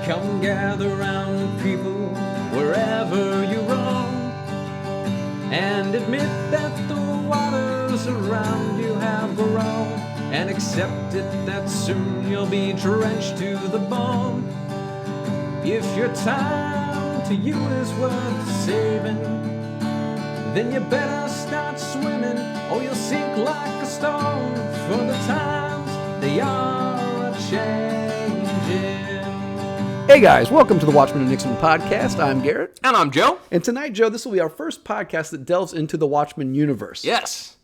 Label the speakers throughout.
Speaker 1: Come gather round, people, wherever you roam, and admit that the waters around you have grown, and accept it that soon you'll be drenched to the bone. If your time to you is worth saving, then you better start swimming, or you'll sink like a stone, for the times they are a-changing.
Speaker 2: Hey guys, welcome to the Watchmen and Nixon podcast. I'm Garrett.
Speaker 3: And I'm Joe.
Speaker 2: And tonight, Joe, this will be our first podcast that delves into the Watchmen universe.
Speaker 3: Yes.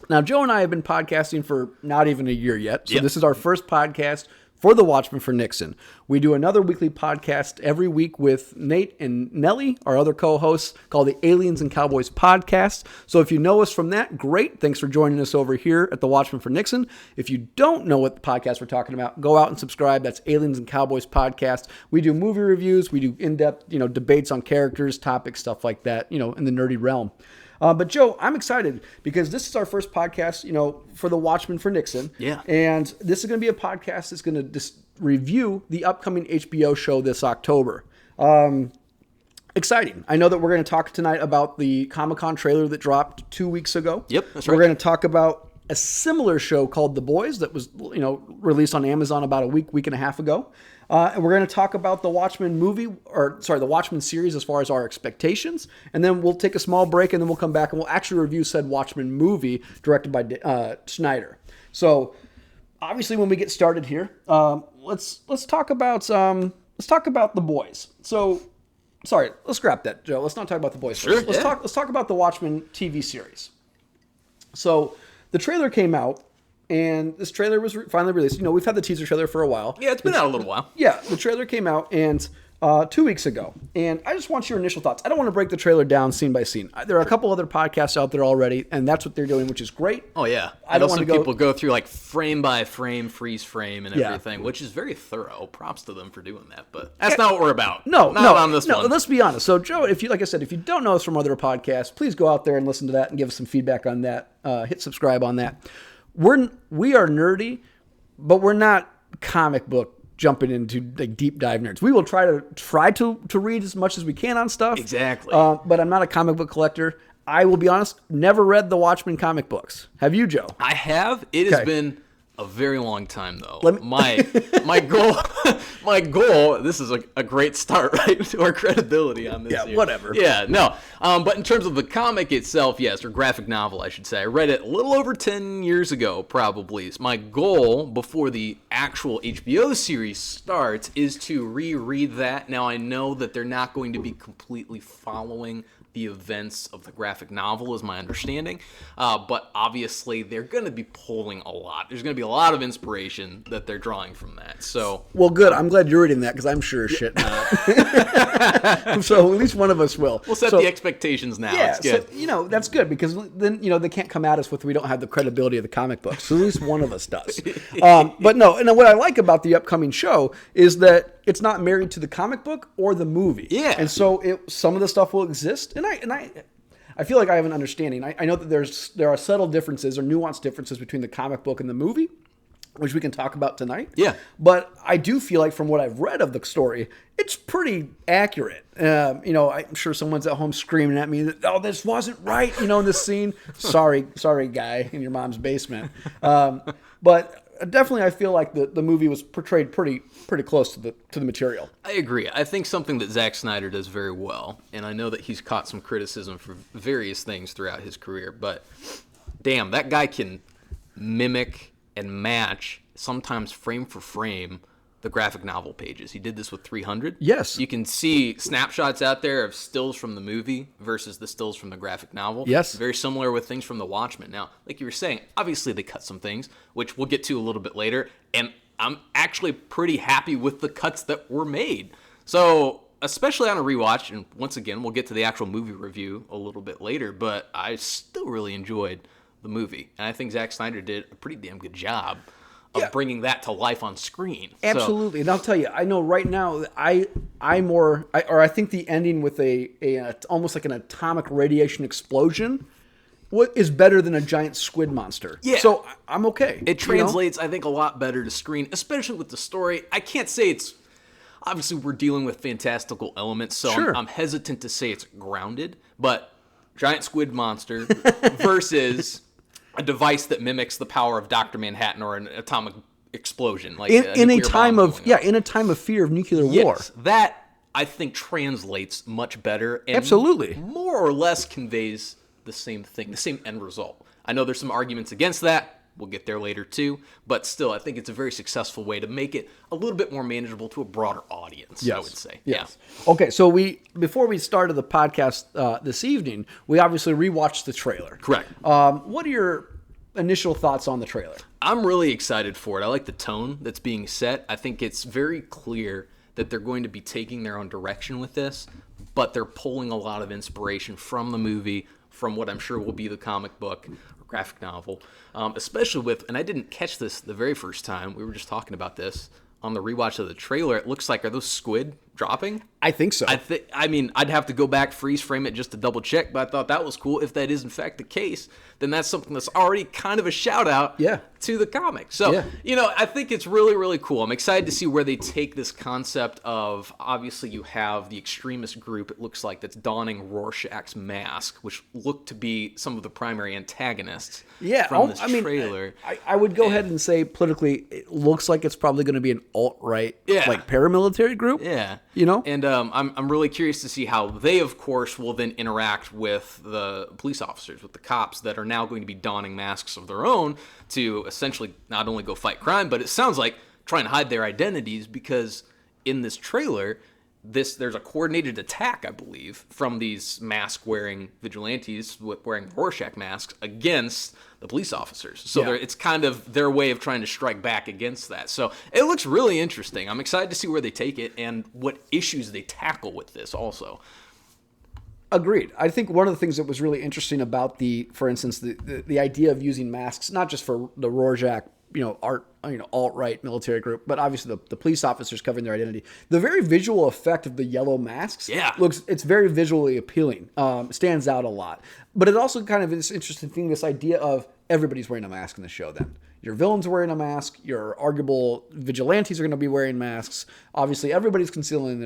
Speaker 2: Now, Joe and I have been podcasting for not even a year yet, so
Speaker 3: Yep.
Speaker 2: This is our first podcast for the Watchmen for Nixon. We do another weekly podcast every week with Nate and Nellie, our other co-hosts, called the Aliens and Cowboys podcast. So if you know us from that, great. Thanks for joining us over here at the Watchmen for Nixon. If you don't know what podcast we're talking about, go out and subscribe. That's Aliens and Cowboys podcast. We do movie reviews. We do in-depth, debates on characters, topics, stuff like that, in the nerdy realm. But Joe, I'm excited because this is our first podcast, for the Watchmen for Nixon.
Speaker 3: Yeah.
Speaker 2: And this is going to be a podcast that's going to just review the upcoming HBO show this October. Exciting. I know that we're going to talk tonight about the Comic-Con trailer that dropped 2 weeks ago.
Speaker 3: Yep, that's right.
Speaker 2: We're going to talk about a similar show called The Boys that was, released on Amazon about a week and a half ago. And we're going to talk about the Watchmen the Watchmen series as far as our expectations. And then we'll take a small break and then we'll come back and we'll actually review said Watchmen movie directed by Snyder. So obviously when we get started here, let's talk about The Boys. So sorry, let's scrap that, Joe. Let's not talk about The Boys first.
Speaker 3: Sure,
Speaker 2: Let's talk about the Watchmen TV series. So the trailer came out. And this trailer was finally released. We've had the teaser trailer for a while.
Speaker 3: Yeah, it's been out a little while.
Speaker 2: Yeah, the trailer came out 2 weeks ago. And I just want your initial thoughts. I don't want to break the trailer down scene by scene. There are a couple other podcasts out there already, and that's what they're doing, which is great.
Speaker 3: Oh, yeah.
Speaker 2: I don't want to
Speaker 3: people go through like frame by frame, freeze frame, and everything,
Speaker 2: Yeah.
Speaker 3: which is very thorough. Props to them for doing that. But that's not what we're about.
Speaker 2: No,
Speaker 3: not on this one.
Speaker 2: Let's be honest. So, Joe, if you don't know us from other podcasts, please go out there and listen to that and give us some feedback on that. Hit subscribe on that. We are nerdy, but we're not comic book jumping into like deep dive nerds. We will try to read as much as we can on stuff.
Speaker 3: Exactly.
Speaker 2: But I'm not a comic book collector. I will be honest, never read the Watchmen comic books. Have you, Joe?
Speaker 3: I have. It has
Speaker 2: Okay.
Speaker 3: been a very long time, though.
Speaker 2: Let me-
Speaker 3: My goal, this is a great start, right, to our credibility on this.
Speaker 2: Yeah,
Speaker 3: here.
Speaker 2: whatever.
Speaker 3: Yeah, no. But in terms of the comic itself, yes, or graphic novel, I should say. I read it a little over 10 years ago, probably. My goal before the actual HBO series starts is to reread that. Now, I know that they're not going to be completely following the events of the graphic novel is my understanding, but obviously they're going to be pulling a lot. There's going to be a lot of inspiration that they're drawing from that. So,
Speaker 2: Well, good. I'm glad you're reading that because I'm sure as shit not. So at least one of us will.
Speaker 3: we'll set the expectations now.
Speaker 2: Yeah,
Speaker 3: It's good.
Speaker 2: so, that's good because then, they can't come at us with we don't have the credibility of the comic books. So at least one of us does. But no, and what I like about the upcoming show is that it's not married to the comic book or the movie.
Speaker 3: Yeah.
Speaker 2: And so some of the stuff will exist. And I feel like I have an understanding. I know that there are subtle differences or nuanced differences between the comic book and the movie, which we can talk about tonight.
Speaker 3: Yeah.
Speaker 2: But I do feel like from what I've read of the story, it's pretty accurate. I'm sure someone's at home screaming at me that, oh, this wasn't right, in this scene. Sorry, guy in your mom's basement. But definitely I feel like the movie was portrayed pretty close to the material.
Speaker 3: I agree. I think something that Zack Snyder does very well, and I know that he's caught some criticism for various things throughout his career, but damn, that guy can mimic and match, sometimes frame for frame, the graphic novel pages. He did this with 300.
Speaker 2: Yes.
Speaker 3: You can see snapshots out there of stills from the movie versus the stills from the graphic novel.
Speaker 2: Yes.
Speaker 3: Very similar with things from the Watchmen. Now, like you were saying, obviously they cut some things, which we'll get to a little bit later, and I'm actually pretty happy with the cuts that were made. So, especially on a rewatch, and once again, we'll get to the actual movie review a little bit later, but I still really enjoyed the movie. And I think Zack Snyder did a pretty damn good job of bringing that to life on screen.
Speaker 2: Absolutely.
Speaker 3: So,
Speaker 2: And I'll tell you, I know right now I think the ending with a almost like an atomic radiation explosion what is better than a giant squid monster.
Speaker 3: Yeah.
Speaker 2: So I'm okay.
Speaker 3: It translates, I think, a lot better to screen, especially with the story. I can't say it's obviously we're dealing with fantastical elements, so
Speaker 2: Sure.
Speaker 3: I'm hesitant to say it's grounded, but giant squid monster versus a device that mimics the power of Dr. Manhattan or an atomic explosion, like
Speaker 2: in a
Speaker 3: nuclear
Speaker 2: time
Speaker 3: bomb
Speaker 2: of
Speaker 3: going off.
Speaker 2: in a time of fear of nuclear war.
Speaker 3: Yes, that I think translates much better and
Speaker 2: Absolutely.
Speaker 3: more or less conveys the same thing, the same end result. I know there's some arguments against that. We'll get there later too, but still, I think it's a very successful way to make it a little bit more manageable to a broader audience. I would say.
Speaker 2: Yes. Okay, so before we started the podcast this evening, we obviously rewatched the trailer.
Speaker 3: Correct.
Speaker 2: What are your initial thoughts on the trailer?
Speaker 3: I'm really excited for it. I like the tone that's being set. I think it's very clear that they're going to be taking their own direction with this, but they're pulling a lot of inspiration from the movie, from what I'm sure will be the comic book or graphic novel, especially with, and I didn't catch this the very first time, we were just talking about this, on the rewatch of the trailer, it looks like, are those squid dropping?
Speaker 2: I think so.
Speaker 3: I mean, I'd have to go back, freeze frame it just to double check, but I thought that was cool. If that is in fact the case, then that's something that's already kind of a shout out to the comic. So, I think it's really, really cool. I'm excited to see where they take this concept of, obviously you have the extremist group, it looks like, that's donning Rorschach's mask, which look to be some of the primary antagonists from this trailer.
Speaker 2: I would go ahead and say politically, it looks like it's probably going to be an alt-right, like paramilitary group.
Speaker 3: Yeah.
Speaker 2: And
Speaker 3: I'm really curious to see how they, of course, will then interact with the police officers, with the cops that are now going to be donning masks of their own to essentially not only go fight crime, but it sounds like trying to hide their identities, because in this trailer, there's a coordinated attack, I believe, from these mask-wearing vigilantes wearing Rorschach masks against the police officers. So it's kind of their way of trying to strike back against that. So it looks really interesting. I'm excited to see where they take it and what issues they tackle with this also.
Speaker 2: Agreed. I think one of the things that was really interesting about for instance, the idea of using masks, not just for the Rorschach, alt-right military group, but obviously the police officers covering their identity. The very visual effect of the yellow masks it's very visually appealing. Stands out a lot. But it also kind of is interesting thing, this idea of everybody's wearing a mask in the show then. Your villains are wearing a mask. Your arguable vigilantes are going to be wearing masks. Obviously, everybody's concealing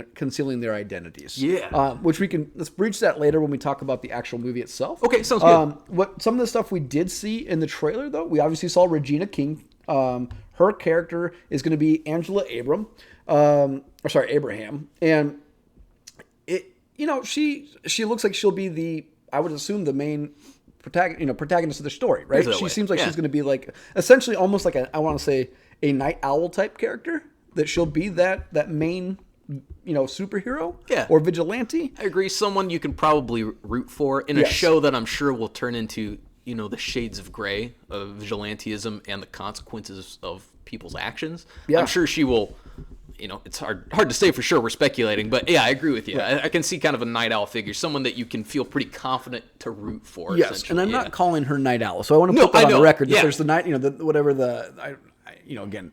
Speaker 2: their identities.
Speaker 3: Yeah.
Speaker 2: Which let's breach that later when we talk about the actual movie itself.
Speaker 3: Okay, sounds good.
Speaker 2: Some of the stuff we did see in the trailer, though, we obviously saw Regina King. Her character is going to be Angela Abraham, and she looks like she'll be I would assume the main protagonist of the story, right? She seems like she's going to be like essentially almost like I want to say a night owl type character, that she'll be that main superhero or vigilante.
Speaker 3: I agree. Someone you can probably root for in a show that I'm sure will turn into the shades of gray of vigilantism and the consequences of people's actions. I'm sure she will. It's hard to say for sure. We're speculating, but I agree with you. I can see kind of a night owl figure, someone that you can feel pretty confident to root for.
Speaker 2: Yes, and I'm not calling her night owl, so I want to put that on the record. That there's the night, again,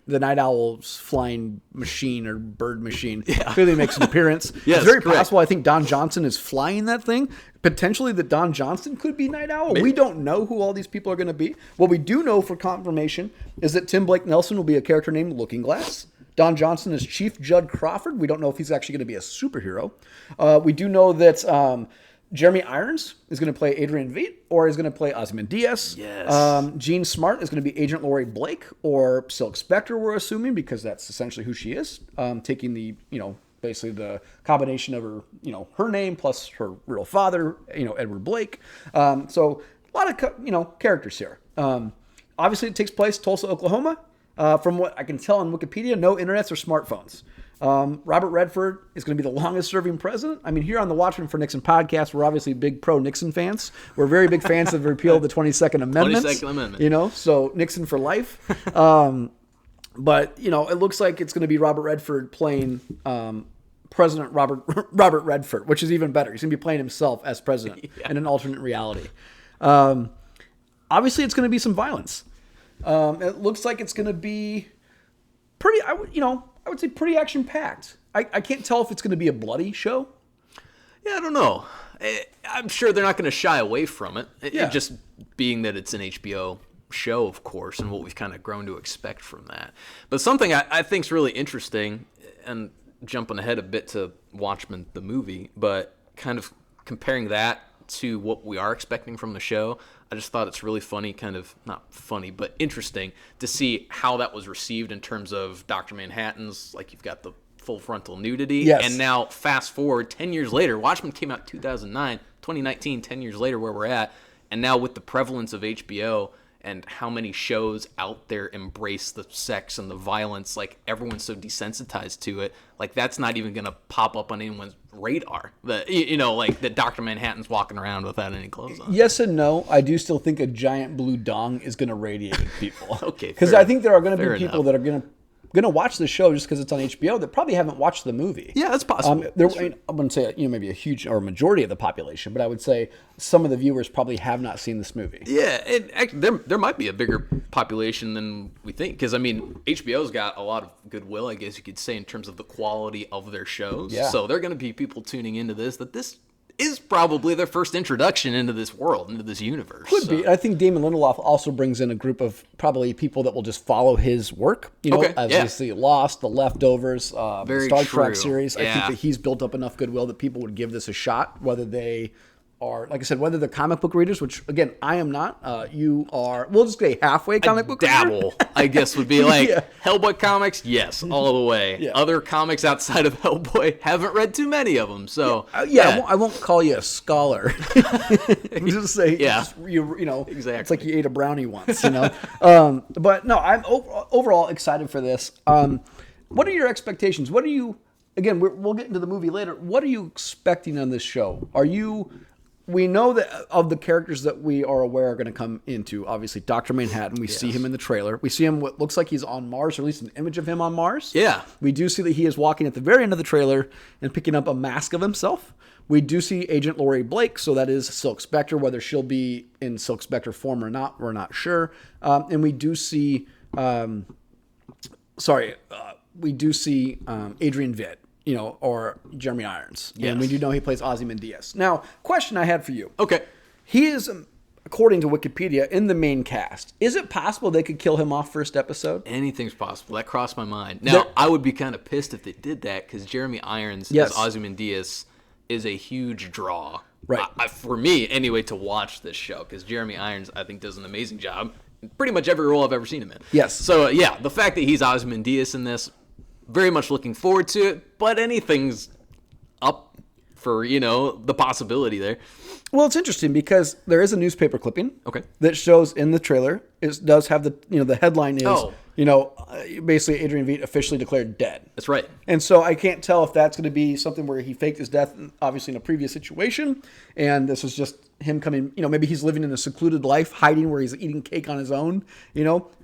Speaker 2: the night owl's flying machine or bird machine clearly makes an appearance. It's very possible. I think Don Johnson is flying that thing. Potentially that Don Johnson could be Night Owl. Maybe. We don't know who all these people are going to be. What we do know for confirmation is that Tim Blake Nelson will be a character named Looking Glass. Don Johnson is Chief Judd Crawford. We don't know if he's actually going to be a superhero. We do know that Jeremy Irons is going to play Adrian Veidt, or is going to play Ozymandias.
Speaker 3: Yes.
Speaker 2: Jean Smart is going to be Agent Laurie Blake, or Silk Spectre, we're assuming, because that's essentially who she is, taking the, basically the combination of her, her name plus her real father, Edward Blake. So a lot of, characters here. Obviously, it takes place Tulsa, Oklahoma. From what I can tell on Wikipedia, no internets or smartphones. Robert Redford is going to be the longest-serving president. I mean, here on the Watchmen for Nixon podcast, we're obviously big pro-Nixon fans. We're very big fans of the repeal of the 22nd Amendment.
Speaker 3: 22nd Amendment.
Speaker 2: So Nixon for life. But, it looks like it's going to be Robert Redford playing President Robert Redford, which is even better. He's going to be playing himself as president in an alternate reality. Obviously, it's going to be some violence. It looks like it's going to be pretty, I would say pretty action-packed. I can't tell if it's going to be a bloody show.
Speaker 3: Yeah, I don't know. I'm sure they're not going to shy away from it. Just being that it's an HBO show, of course, and what we've kind of grown to expect from that. But something I think is really interesting, and jumping ahead a bit to Watchmen, the movie, but kind of comparing that to what we are expecting from the show, I just thought it's really funny, kind of, not funny, but interesting to see how that was received in terms of Dr. Manhattan's, like, you've got the full frontal nudity.
Speaker 2: Yes.
Speaker 3: And now, fast forward 10 years later, Watchmen came out 2019, 10 years later where we're at, and now with the prevalence of HBO and how many shows out there embrace the sex and the violence, like, everyone's so desensitized to it, like, that's not even going to pop up on anyone's radar. That, you know, like, that Dr. Manhattan's walking around without any clothes on.
Speaker 2: Yes and no. I do still think a giant blue dong is going to radiate at people.
Speaker 3: Okay,
Speaker 2: because
Speaker 3: fair
Speaker 2: I think there are going to be
Speaker 3: enough.
Speaker 2: people that are going to watch the show just because it's on HBO that probably haven't watched the movie.
Speaker 3: Yeah, that's possible.
Speaker 2: I wouldn't say maybe a huge or a majority of the population, but I would say some of the viewers probably have not seen this movie.
Speaker 3: Yeah, and actually, there might be a bigger population than we think, because I mean, HBO's got a lot of goodwill, I guess you could say, in terms of the quality of their shows.
Speaker 2: Yeah.
Speaker 3: So there are going to be people tuning into this that this is probably their first introduction into this world, into this universe.
Speaker 2: Could be. I think Damon Lindelof also brings in a group of probably people that will just follow his work. You know,
Speaker 3: Okay,
Speaker 2: as
Speaker 3: yeah.
Speaker 2: you see Lost, The Leftovers, the
Speaker 3: Very
Speaker 2: Star Trek
Speaker 3: true.
Speaker 2: series. I think
Speaker 3: Yeah.
Speaker 2: that he's built up enough goodwill that people would give this a shot, whether they are, like I said, whether they're comic book readers, which again I am not. You are. We'll just say halfway comic book reader.
Speaker 3: Dabble, I guess, would be like
Speaker 2: Yeah.
Speaker 3: Hellboy comics. Yes, all the way.
Speaker 2: Yeah.
Speaker 3: Other comics outside of Hellboy, haven't read too many of them. So
Speaker 2: I won't call you a scholar. Just say,
Speaker 3: Yeah.
Speaker 2: you know,
Speaker 3: Exactly.
Speaker 2: It's like you ate a brownie once, you know. But no, I'm overall excited for this. What are your expectations? What are you? Again, we'll get into the movie later. What are you expecting on this show? We know that of the characters that we are aware are going to come into, obviously, Dr. Manhattan. We see him in the trailer. We see him what looks like he's on Mars, or at least an image of him on Mars.
Speaker 3: Yeah.
Speaker 2: We do see that he is walking at the very end of the trailer and picking up a mask of himself. We do see Agent Laurie Blake, so that is Silk Spectre. Whether she'll be in Silk Spectre form or not, we're not sure. And we do see, Adrian Vitt, you know, or Jeremy Irons.
Speaker 3: Yes.
Speaker 2: And we do know he plays Ozymandias. Now, question I had for you.
Speaker 3: Okay.
Speaker 2: He is, according to Wikipedia, in the main cast. Is it possible they could kill him off first episode?
Speaker 3: Anything's possible. That crossed my mind. Now, I would be kind of pissed if they did that, because Jeremy Irons
Speaker 2: Yes.
Speaker 3: as Ozymandias is a huge draw.
Speaker 2: Right.
Speaker 3: For me, anyway, to watch this show, because Jeremy Irons, I think, does an amazing job in pretty much every role I've ever seen him in.
Speaker 2: Yes.
Speaker 3: So, yeah, the fact that he's Ozymandias in this, very much looking forward to it, but anything's up for, you know, the possibility there.
Speaker 2: Well, it's interesting because there is a newspaper clipping
Speaker 3: Okay.
Speaker 2: that shows in the trailer. It does have the headline is,
Speaker 3: Oh.
Speaker 2: basically Adrian Veidt officially declared dead.
Speaker 3: That's right.
Speaker 2: And so I can't tell if that's going to be something where he faked his death, obviously in a previous situation, and this is just him coming, maybe he's living in a secluded life, hiding where he's eating cake on his own,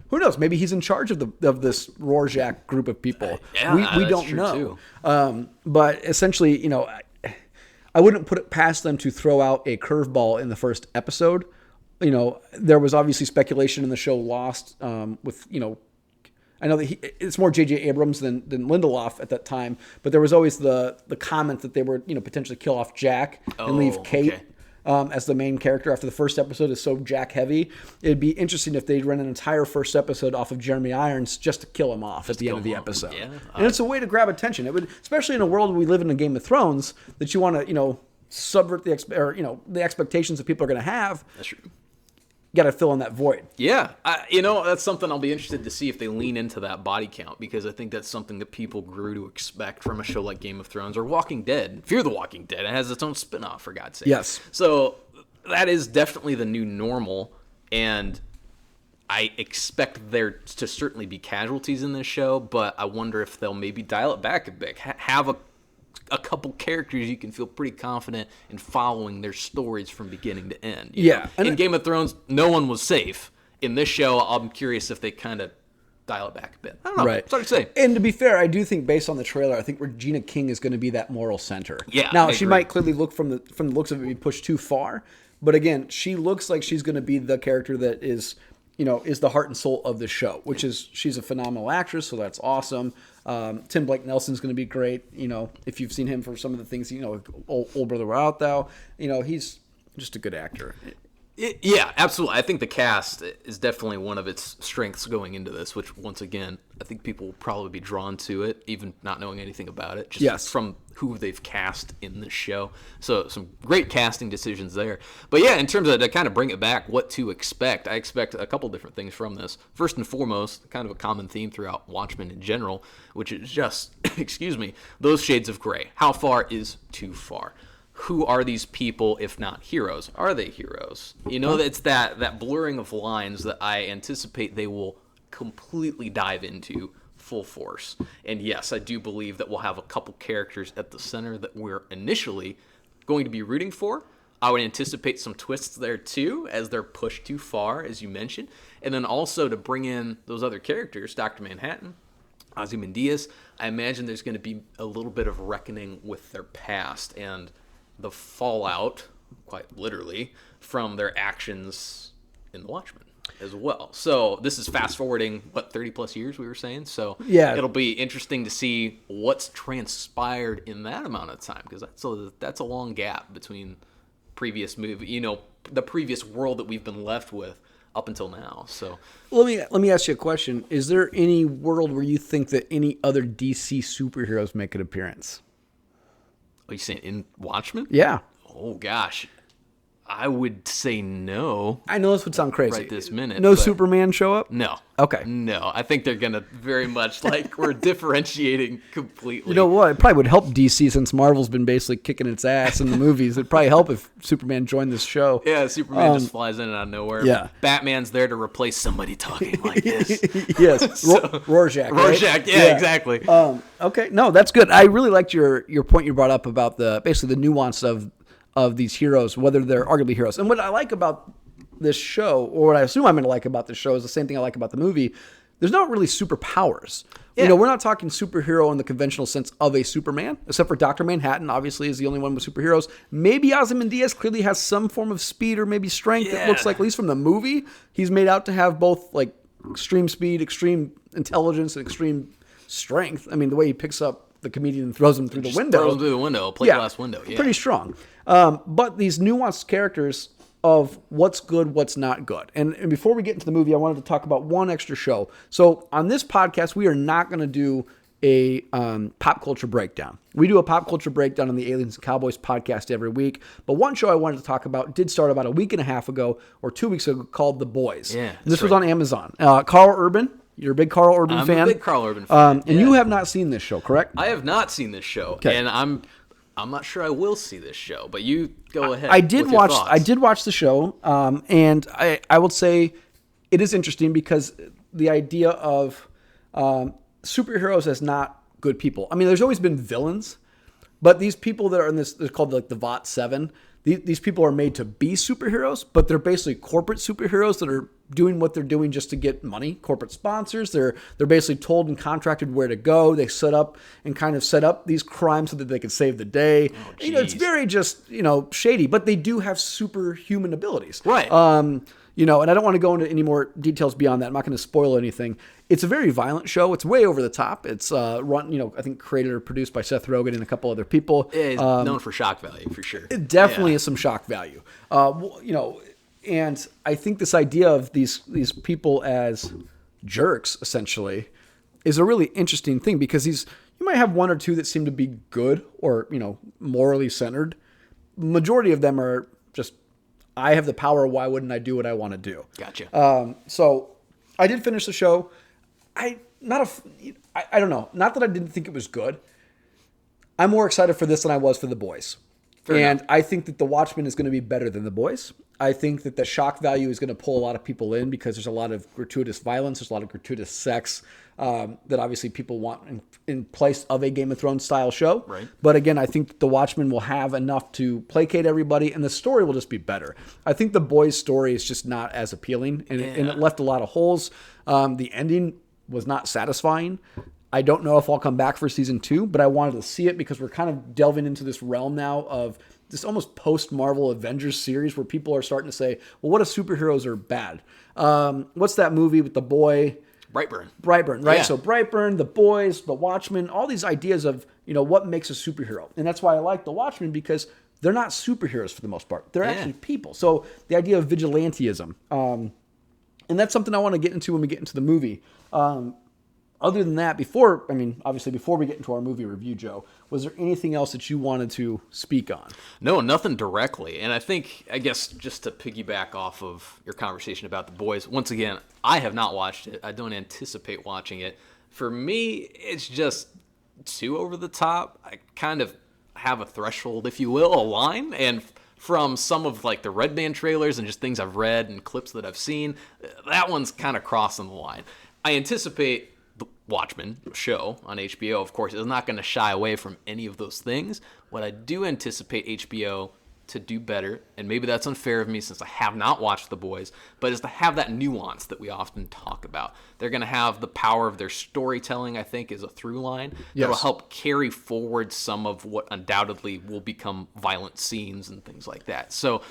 Speaker 2: Who knows? Maybe he's in charge of this Rorschach group of people.
Speaker 3: Yeah,
Speaker 2: we
Speaker 3: that's
Speaker 2: don't
Speaker 3: true,
Speaker 2: know.
Speaker 3: too.
Speaker 2: But essentially, I wouldn't put it past them to throw out a curveball in the first episode. There was obviously speculation in the show Lost with, I know that it's more J.J. Abrams than Lindelof at that time, but there was always the comment that they were, potentially kill off Jack and leave Kate.
Speaker 3: Okay.
Speaker 2: As the main character after the first episode is so Jack heavy. It'd be interesting if they'd run an entire first episode off of Jeremy Irons just to kill him off at the end of the episode.
Speaker 3: Yeah.
Speaker 2: And it's a way to grab attention. It would, especially in a world we live in Game of Thrones, that you want to, subvert the expectations that people are going to have.
Speaker 3: That's true.
Speaker 2: You got to fill in that void.
Speaker 3: Yeah, that's something I'll be interested to see if they lean into that body count, because I think that's something that people grew to expect from a show like Game of Thrones or Walking Dead. Fear the Walking Dead. It has its own spinoff, for God's sake.
Speaker 2: Yes.
Speaker 3: So that is definitely the new normal, and I expect there to certainly be casualties in this show, but I wonder if they'll maybe dial it back a bit. Have a couple characters you can feel pretty confident in following their stories from beginning to end. you know?
Speaker 2: And
Speaker 3: In Game of Thrones, no one was safe. In this show, I'm curious if they kind of dial it back a bit. I don't know.
Speaker 2: Right.
Speaker 3: It's hard to say.
Speaker 2: And to be fair, I do think based on the trailer, I think Regina King is going to be that moral center.
Speaker 3: Yeah,
Speaker 2: Now
Speaker 3: I
Speaker 2: she
Speaker 3: agree.
Speaker 2: might clearly look from the looks of it be pushed too far, but again, she looks like she's going to be the character that is the heart and soul of the show. Which is she's a phenomenal actress, so that's awesome. Tim Blake Nelson's going to be great. If you've seen him for some of the things, old Brother Where Art Thou, he's just a good actor.
Speaker 3: Yeah, absolutely. I think the cast is definitely one of its strengths going into this, which, once again, I think people will probably be drawn to it, even not knowing anything about it, just from who they've cast in this show. So some great casting decisions there. But yeah, in terms of, to kind of bring it back, what to expect, I expect a couple different things from this. First and foremost, kind of a common theme throughout Watchmen in general, which is just, excuse me, those shades of gray. How far is too far? Who are these people if not heroes? Are they heroes? You know, it's that blurring of lines that I anticipate they will completely dive into full force. And yes, I do believe that we'll have a couple characters at the center that we're initially going to be rooting for. I would anticipate some twists there too, as they're pushed too far, as you mentioned. And then also to bring in those other characters, Dr. Manhattan, Ozymandias, I imagine there's going to be a little bit of reckoning with their past and the fallout, quite literally, from their actions in The Watchmen as well. So this is fast forwarding, 30 plus years we were saying? So
Speaker 2: yeah,
Speaker 3: it'll be interesting to see what's transpired in that amount of time, because that's a long gap between previous movie, you know, the previous world that we've been left with up until now. So
Speaker 2: let me ask you a question. Is there any world where you think that any other DC superheroes make an appearance?
Speaker 3: Are you saying in Watchmen?
Speaker 2: Yeah.
Speaker 3: Oh, gosh. I would say no.
Speaker 2: I know this would sound crazy.
Speaker 3: Right this minute.
Speaker 2: No Superman show up?
Speaker 3: No.
Speaker 2: Okay.
Speaker 3: No. I think they're going to very much, like, we're differentiating completely.
Speaker 2: You know what? It probably would help DC since Marvel's been basically kicking its ass in the movies. It'd probably help if Superman joined this show.
Speaker 3: Yeah, Superman just flies in and out of nowhere.
Speaker 2: Yeah.
Speaker 3: Batman's there to replace somebody talking like this.
Speaker 2: Yes. Rorschach.
Speaker 3: Rorschach,
Speaker 2: right?
Speaker 3: yeah, exactly.
Speaker 2: Okay. No, that's good. I really liked your point you brought up about basically the nuance of these heroes, whether they're arguably heroes. And what I like about this show, or what I assume I'm going to like about this show, is the same thing I like about the movie. There's not really superpowers. Yeah. You know, we're not talking superhero in the conventional sense of a Superman, except for Dr. Manhattan, obviously, is the only one with superheroes. Maybe Ozymandias clearly has some form of speed or maybe strength. Yeah. It looks like, at least from the movie, he's made out to have both like extreme speed, extreme intelligence, and extreme strength. I mean, the way he picks up the comedian and throws him through the window.
Speaker 3: Throws him through the window, plate glass window. Yeah.
Speaker 2: Pretty strong. But these nuanced characters of what's good, what's not good. And before we get into the movie, I wanted to talk about one extra show. So on this podcast, we are not going to do a pop culture breakdown. We do a pop culture breakdown on the Aliens and Cowboys podcast every week. But one show I wanted to talk about did start about a week and a half ago or 2 weeks ago, called The Boys.
Speaker 3: Yeah,
Speaker 2: and this was on Amazon. Carl Urban. You're a big Carl Urban fan.
Speaker 3: I'm a big Carl Urban fan.
Speaker 2: And you have not seen this show, correct?
Speaker 3: I have not seen this show. Okay. And I'm not sure I will see this show, but you go ahead.
Speaker 2: I did watch the show, and I will say it is interesting because the idea of superheroes as not good people. I mean, there's always been villains, but these people that are in this, they're called like the Vought 7. These people are made to be superheroes, but they're basically corporate superheroes that are doing what they're doing just to get money. Corporate sponsors. They're basically told and contracted where to go. They set up these crimes so that they can save the day.
Speaker 3: Oh,
Speaker 2: it's very just shady, but they do have superhuman abilities.
Speaker 3: Right.
Speaker 2: And I don't want to go into any more details beyond that. I'm not going to spoil anything. It's a very violent show. It's way over the top. It's run, I think created or produced by Seth Rogen and a couple other people.
Speaker 3: Yeah, he's known for shock value for sure.
Speaker 2: It definitely is some shock value. And I think this idea of these people as jerks essentially is a really interesting thing, because you might have one or two that seem to be good or morally centered. Majority of them are just, I have the power. Why wouldn't I do what I want to do?
Speaker 3: Gotcha.
Speaker 2: So I did finish the show. I don't know. Not that I didn't think it was good. I'm more excited for this than I was for The Boys. Fair enough. I think that The Watchmen is going to be better than The Boys. I think that the shock value is going to pull a lot of people in because there's a lot of gratuitous violence. There's a lot of gratuitous sex that obviously people want in place of a Game of Thrones style show.
Speaker 3: Right.
Speaker 2: But again, I think that The Watchmen will have enough to placate everybody, and the story will just be better. I think The Boys' story is just not as appealing, and it left a lot of holes. The ending was not satisfying. I don't know if I'll come back for season 2, but I wanted to see it because we're kind of delving into this realm now of this almost post-Marvel Avengers series where people are starting to say, well, what if superheroes are bad? What's that movie with the boy? Brightburn, right? Yeah. So Brightburn, The Boys, The Watchmen, all these ideas of, what makes a superhero. And that's why I like The Watchmen, because they're not superheroes for the most part. They're actually people. So the idea of vigilantism, and that's something I want to get into when we get into the movie. Other than that, before we get into our movie review, Joe, was there anything else that you wanted to speak on?
Speaker 3: No, nothing directly. And I guess just to piggyback off of your conversation about The Boys, once again, I have not watched it. I don't anticipate watching it. For me, it's just too over the top. I kind of have a threshold, if you will, a line. And from some of like the Red Band trailers and just things I've read and clips that I've seen, that one's kind of crossing the line. I anticipate the Watchmen show on HBO, of course, is not going to shy away from any of those things. What I do anticipate HBO to do better, and maybe that's unfair of me since I have not watched The Boys, but is to have that nuance that we often talk about. They're going to have the power of their storytelling, I think, is a through line that will help carry forward some of what undoubtedly will become violent scenes and things like that. So,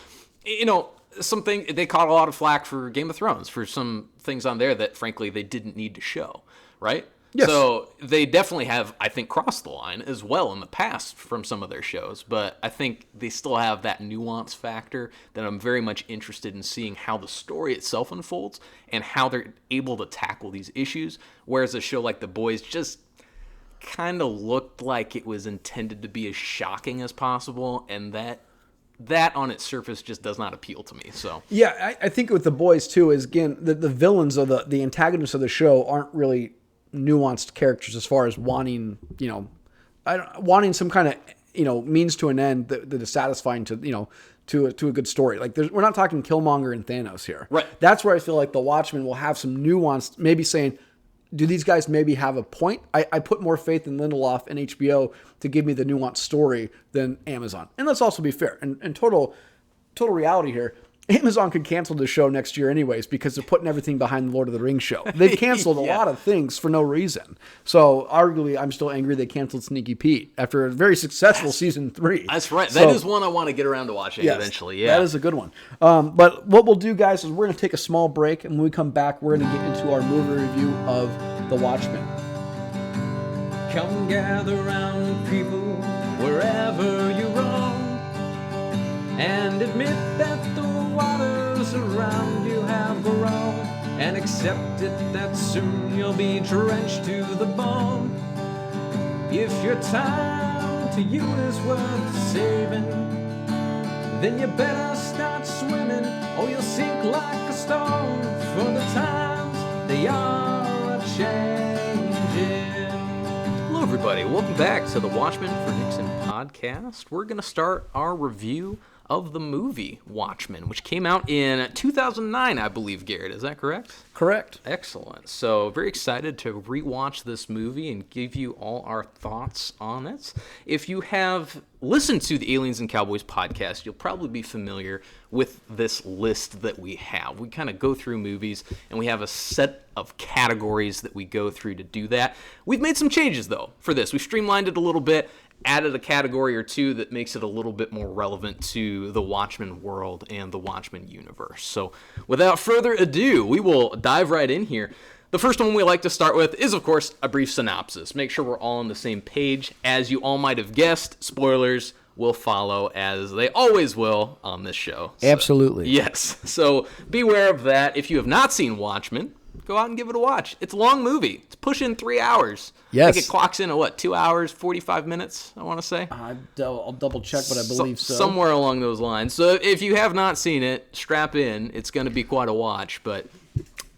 Speaker 3: something they caught a lot of flack for Game of Thrones, for some things on there that, frankly, they didn't need to show, right?
Speaker 2: Yes.
Speaker 3: So they definitely have, I think, crossed the line as well in the past from some of their shows, but I think they still have that nuance factor that I'm very much interested in seeing how the story itself unfolds and how they're able to tackle these issues, whereas a show like The Boys just kind of looked like it was intended to be as shocking as possible, and that on its surface just does not appeal to me. So
Speaker 2: yeah, I think with The Boys too is, again, the villains or the antagonists of the show aren't really nuanced characters as far as wanting some kind of means to an end that is satisfying to a good story. Like we're not talking Killmonger and Thanos here.
Speaker 3: Right.
Speaker 2: That's where I feel like the Watchmen will have some nuance, maybe saying, do these guys maybe have a point? I put more faith in Lindelof and HBO to give me the nuanced story than Amazon. And let's also be fair. And total reality here, Amazon could cancel the show next year anyways because they're putting everything behind the Lord of the Rings show. They've canceled a lot of things for no reason. So arguably, I'm still angry they canceled Sneaky Pete after a very successful season 3.
Speaker 3: That's right. That is one I want to get around to watching eventually. Yeah,
Speaker 2: that is a good one. But what we'll do, guys, is we're going to take a small break, and when we come back, we're going to get into our movie review of The Watchmen.
Speaker 1: Come gather round, people, wherever you roam, and admit that the waters around you have grown, and accept it that soon you'll be drenched to the bone. If your time to you is worth saving, then you better start swimming, or you'll sink like a stone, for the times they are a-changing.
Speaker 3: Hello, everybody. Welcome back to the Watchmen for Nixon podcast. We're going to start our review of the movie Watchmen, which came out in 2009, I believe, Garrett. Is that correct?
Speaker 2: Correct.
Speaker 3: Excellent. So very excited to rewatch this movie and give you all our thoughts on it. If you have listened to the Aliens and Cowboys podcast, you'll probably be familiar with this list that we have. We kind of go through movies, and we have a set of categories that we go through to do that. We've made some changes, though, for this. We've streamlined it a little bit, added a category or two that makes it a little bit more relevant to the Watchmen world and the Watchmen universe. So without further ado, we will dive right in here. The first one we like to start with is, of course, a brief synopsis. Make sure we're all on the same page. As you all might have guessed, spoilers will follow, as they always will on this show. So,
Speaker 2: absolutely.
Speaker 3: Yes. So beware of that. If you have not seen Watchmen, go out and give it a watch. It's a long movie. It's pushing 3 hours.
Speaker 2: Yes.
Speaker 3: I think it clocks in at 2 hours, 45 minutes, I want to say.
Speaker 2: I'll double check, but I believe so.
Speaker 3: Somewhere along those lines. So if you have not seen it, strap in. It's going to be quite a watch, but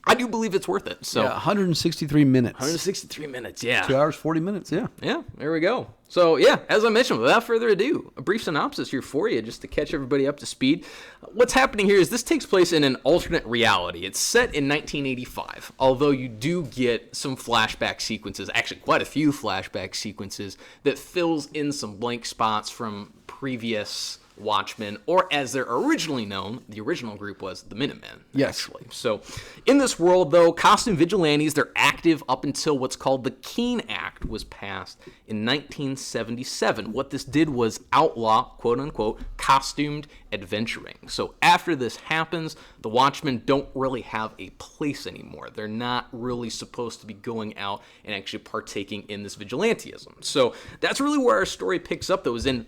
Speaker 3: I do believe it's worth it. So
Speaker 2: 163 minutes.
Speaker 3: 163 minutes, yeah.
Speaker 2: 2 hours, 40 minutes, yeah.
Speaker 3: Yeah, there we go. So, yeah, as I mentioned, without further ado, a brief synopsis here for you, just to catch everybody up to speed. What's happening here is this takes place in an alternate reality. It's set in 1985, although you do get some flashback sequences, actually quite a few flashback sequences, that fills in some blank spots from previous Watchmen, or as they're originally known, the original group was the Minutemen, actually. So, in this world, though, costume vigilantes, they're active up until what's called the Keene Act was passed in 1977. What this did was outlaw, quote-unquote, costumed adventuring. So after this happens, the Watchmen don't really have a place anymore. They're not really supposed to be going out and actually partaking in this vigilantism. So that's really where our story picks up, though, is in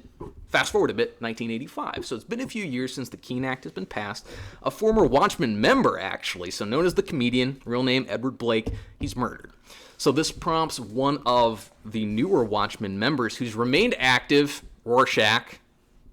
Speaker 3: Fast forward a bit, 1985. So it's been a few years since the Keene Act has been passed. A former Watchmen member, actually, so known as the comedian, real name Edward Blake, he's murdered. So this prompts one of the newer Watchmen members who's remained active, Rorschach.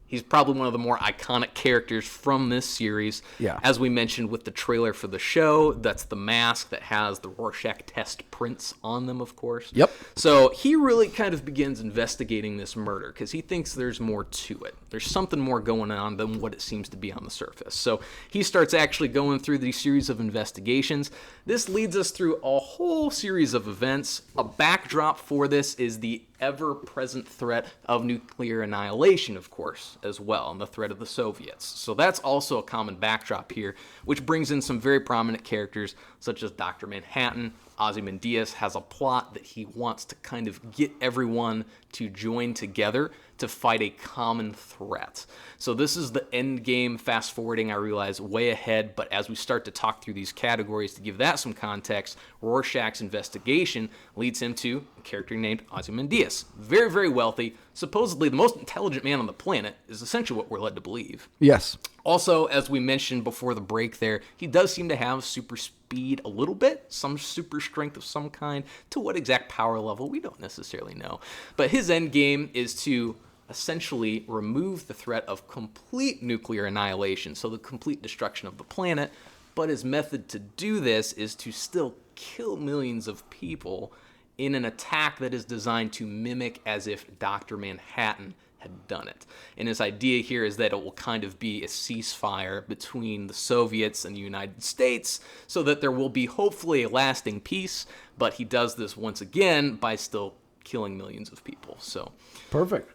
Speaker 3: He's probably one of the more iconic characters from this series.
Speaker 2: Yeah.
Speaker 3: As we mentioned with the trailer for the show, that's the mask that has the Rorschach test prints on them, of course.
Speaker 2: Yep.
Speaker 3: So he really kind of begins investigating this murder because he thinks there's more to it. There's something more going on than what it seems to be on the surface. So he starts actually going through these series of investigations. This leads us through a whole series of events. A backdrop for this is the ever-present threat of nuclear annihilation, of course, as well, and the threat of the Soviets. So that's also a common backdrop here, which brings in some very prominent characters, such as Dr. Manhattan. Ozymandias has a plot that he wants to kind of get everyone to join together to fight a common threat. So this is the end game, fast forwarding, I realize, way ahead, but as we start to talk through these categories to give that some context, Rorschach's investigation leads him to a character named Ozymandias. Very, very wealthy, supposedly the most intelligent man on the planet, is essentially what we're led to believe.
Speaker 2: Yes.
Speaker 3: Also, as we mentioned before the break there, he does seem to have super speed a little bit, some super strength of some kind. To what exact power level, we don't necessarily know. But his end game is to essentially remove the threat of complete nuclear annihilation, so the complete destruction of the planet. But his method to do this is to still kill millions of people in an attack that is designed to mimic as if Dr. Manhattan had done it. And his idea here is that it will kind of be a ceasefire between the Soviets and the United States so that there will be hopefully a lasting peace, but he does this once again by still killing millions of people. So
Speaker 2: Perfect.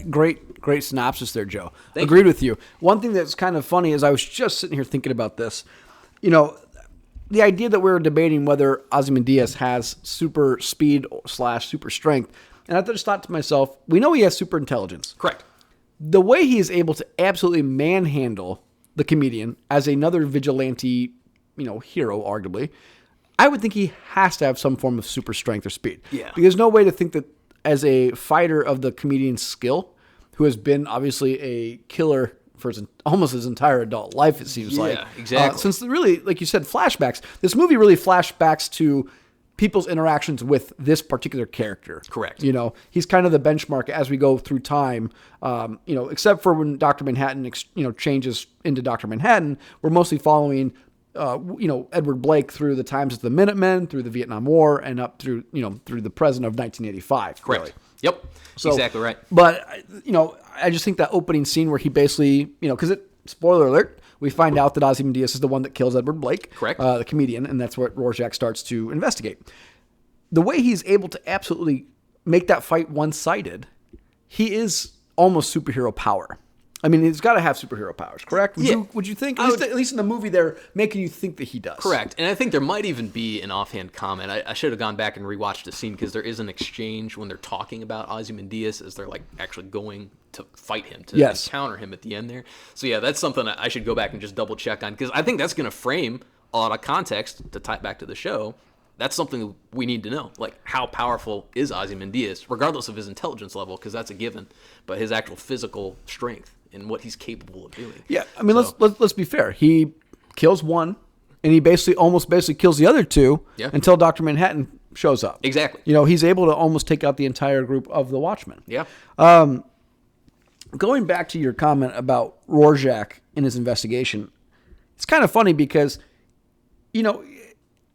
Speaker 2: Great synopsis there, Joe.
Speaker 3: Thank
Speaker 2: Agreed with you. One thing that's kind of funny is I was just sitting here thinking about this. You know, the idea that we were debating whether Ozymandias has super speed / super strength, and I just thought to myself, we know he has super intelligence.
Speaker 3: correct.
Speaker 2: The way he is able to absolutely manhandle the comedian as another vigilante, hero, arguably, I would think he has to have some form of super strength or speed.
Speaker 3: Yeah.
Speaker 2: Because no way to think that as a fighter of the comedian's skill, who has been obviously a killer for almost his entire adult life, it seems like.
Speaker 3: Yeah, exactly.
Speaker 2: Since really, like you said, flashbacks. This movie really flashbacks to people's interactions with this particular character.
Speaker 3: Correct.
Speaker 2: He's kind of the benchmark as we go through time. Except for when Dr. Manhattan, changes into Dr. Manhattan, we're mostly following, Edward Blake through the times of the Minutemen, through the Vietnam War, and up through the present of 1985.
Speaker 3: Correct.
Speaker 2: Really.
Speaker 3: Yep.
Speaker 2: So,
Speaker 3: exactly right.
Speaker 2: But, I just think that opening scene where he basically, because spoiler alert, we find out that Ozymandias is the one that kills Edward Blake,
Speaker 3: Correct.
Speaker 2: The comedian, and that's what Rorschach starts to investigate. The way he's able to absolutely make that fight one-sided, he is almost superhero power. I mean, he's got to have superhero powers, correct? Would you think? At least in the movie, they're making you think that he does.
Speaker 3: Correct. And I think there might even be an offhand comment. I should have gone back and rewatched the scene because there is an exchange when they're talking about Ozymandias as they're like actually going to fight him, to encounter him at the end there. So yeah, that's something I should go back and just double check on because I think that's going to frame a lot of context to tie it back to the show. That's something we need to know. Like, how powerful is Ozymandias, regardless of his intelligence level, because that's a given, but his actual physical strength and what he's capable of doing.
Speaker 2: Yeah, I mean, let's be fair. He kills one, and he almost kills the other two until Dr. Manhattan shows up.
Speaker 3: Exactly.
Speaker 2: He's able to almost take out the entire group of the Watchmen.
Speaker 3: Yeah.
Speaker 2: Going back to your comment about Rorschach in his investigation, it's kind of funny because,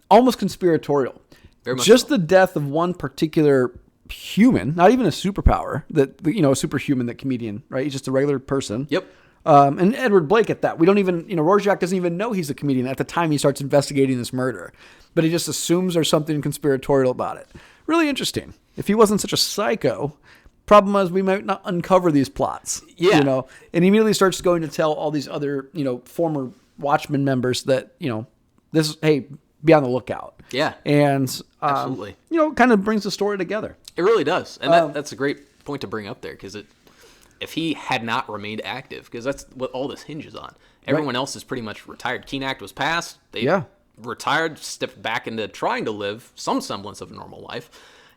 Speaker 2: almost conspiratorial.
Speaker 3: Very much
Speaker 2: Just
Speaker 3: so.
Speaker 2: the death of one particular human, not even a superpower, a superhuman, that comedian, right? He's just a regular person.
Speaker 3: Yep.
Speaker 2: And Edward Blake at that. We don't even, Rorschach doesn't even know he's a comedian at the time he starts investigating this murder. But he just assumes there's something conspiratorial about it. Really interesting. If he wasn't such a psycho, problem is we might not uncover these plots.
Speaker 3: Yeah.
Speaker 2: And he immediately starts going to tell all these other, former Watchmen members that, be on the lookout.
Speaker 3: Yeah.
Speaker 2: And,
Speaker 3: Absolutely.
Speaker 2: Kind of brings the story together.
Speaker 3: It really does. And that's a great point to bring up there because if he had not remained active, because that's what all this hinges on. Everyone else is pretty much retired. Keene Act was passed. They retired, stepped back into trying to live some semblance of a normal life.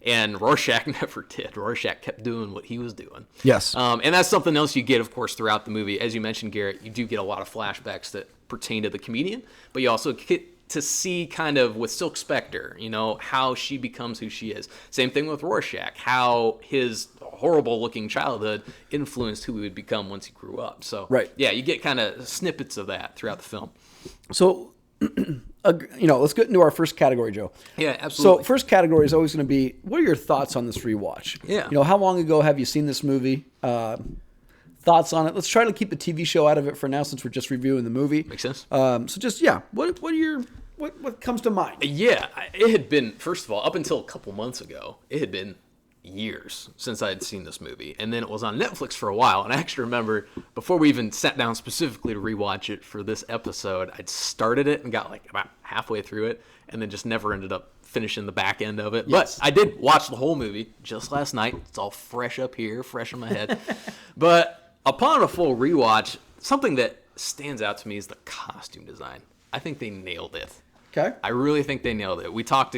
Speaker 3: And Rorschach never did. Rorschach kept doing what he was doing.
Speaker 2: Yes.
Speaker 3: And that's something else you get, of course, throughout the movie. As you mentioned, Garrett, you do get a lot of flashbacks that pertain to the comedian, but you also get to see kind of with Silk Spectre, how she becomes who she is. Same thing with Rorschach, how his horrible-looking childhood influenced who he would become once he grew up. So,
Speaker 2: right.
Speaker 3: Yeah, you get kind of snippets of that throughout the film.
Speaker 2: So, let's get into our first category, Joe.
Speaker 3: Yeah, absolutely.
Speaker 2: So, first category is always going to be, what are your thoughts on this rewatch?
Speaker 3: Yeah.
Speaker 2: How long ago have you seen this movie? Thoughts on it? Let's try to keep the TV show out of it for now, since we're just reviewing the movie.
Speaker 3: Makes sense.
Speaker 2: What comes to mind?
Speaker 3: Yeah, it had been, first of all, up until a couple months ago, it had been years since I had seen this movie. And then it was on Netflix for a while. And I actually remember, before we even sat down specifically to rewatch it for this episode, I'd started it and got like about halfway through it, and then just never ended up finishing the back end of it.
Speaker 2: Yes.
Speaker 3: But I did watch the whole movie just last night. It's all fresh up here, fresh in my head. But upon a full rewatch, something that stands out to me is the costume design. I think they nailed it.
Speaker 2: Okay.
Speaker 3: I really think they nailed it. We talked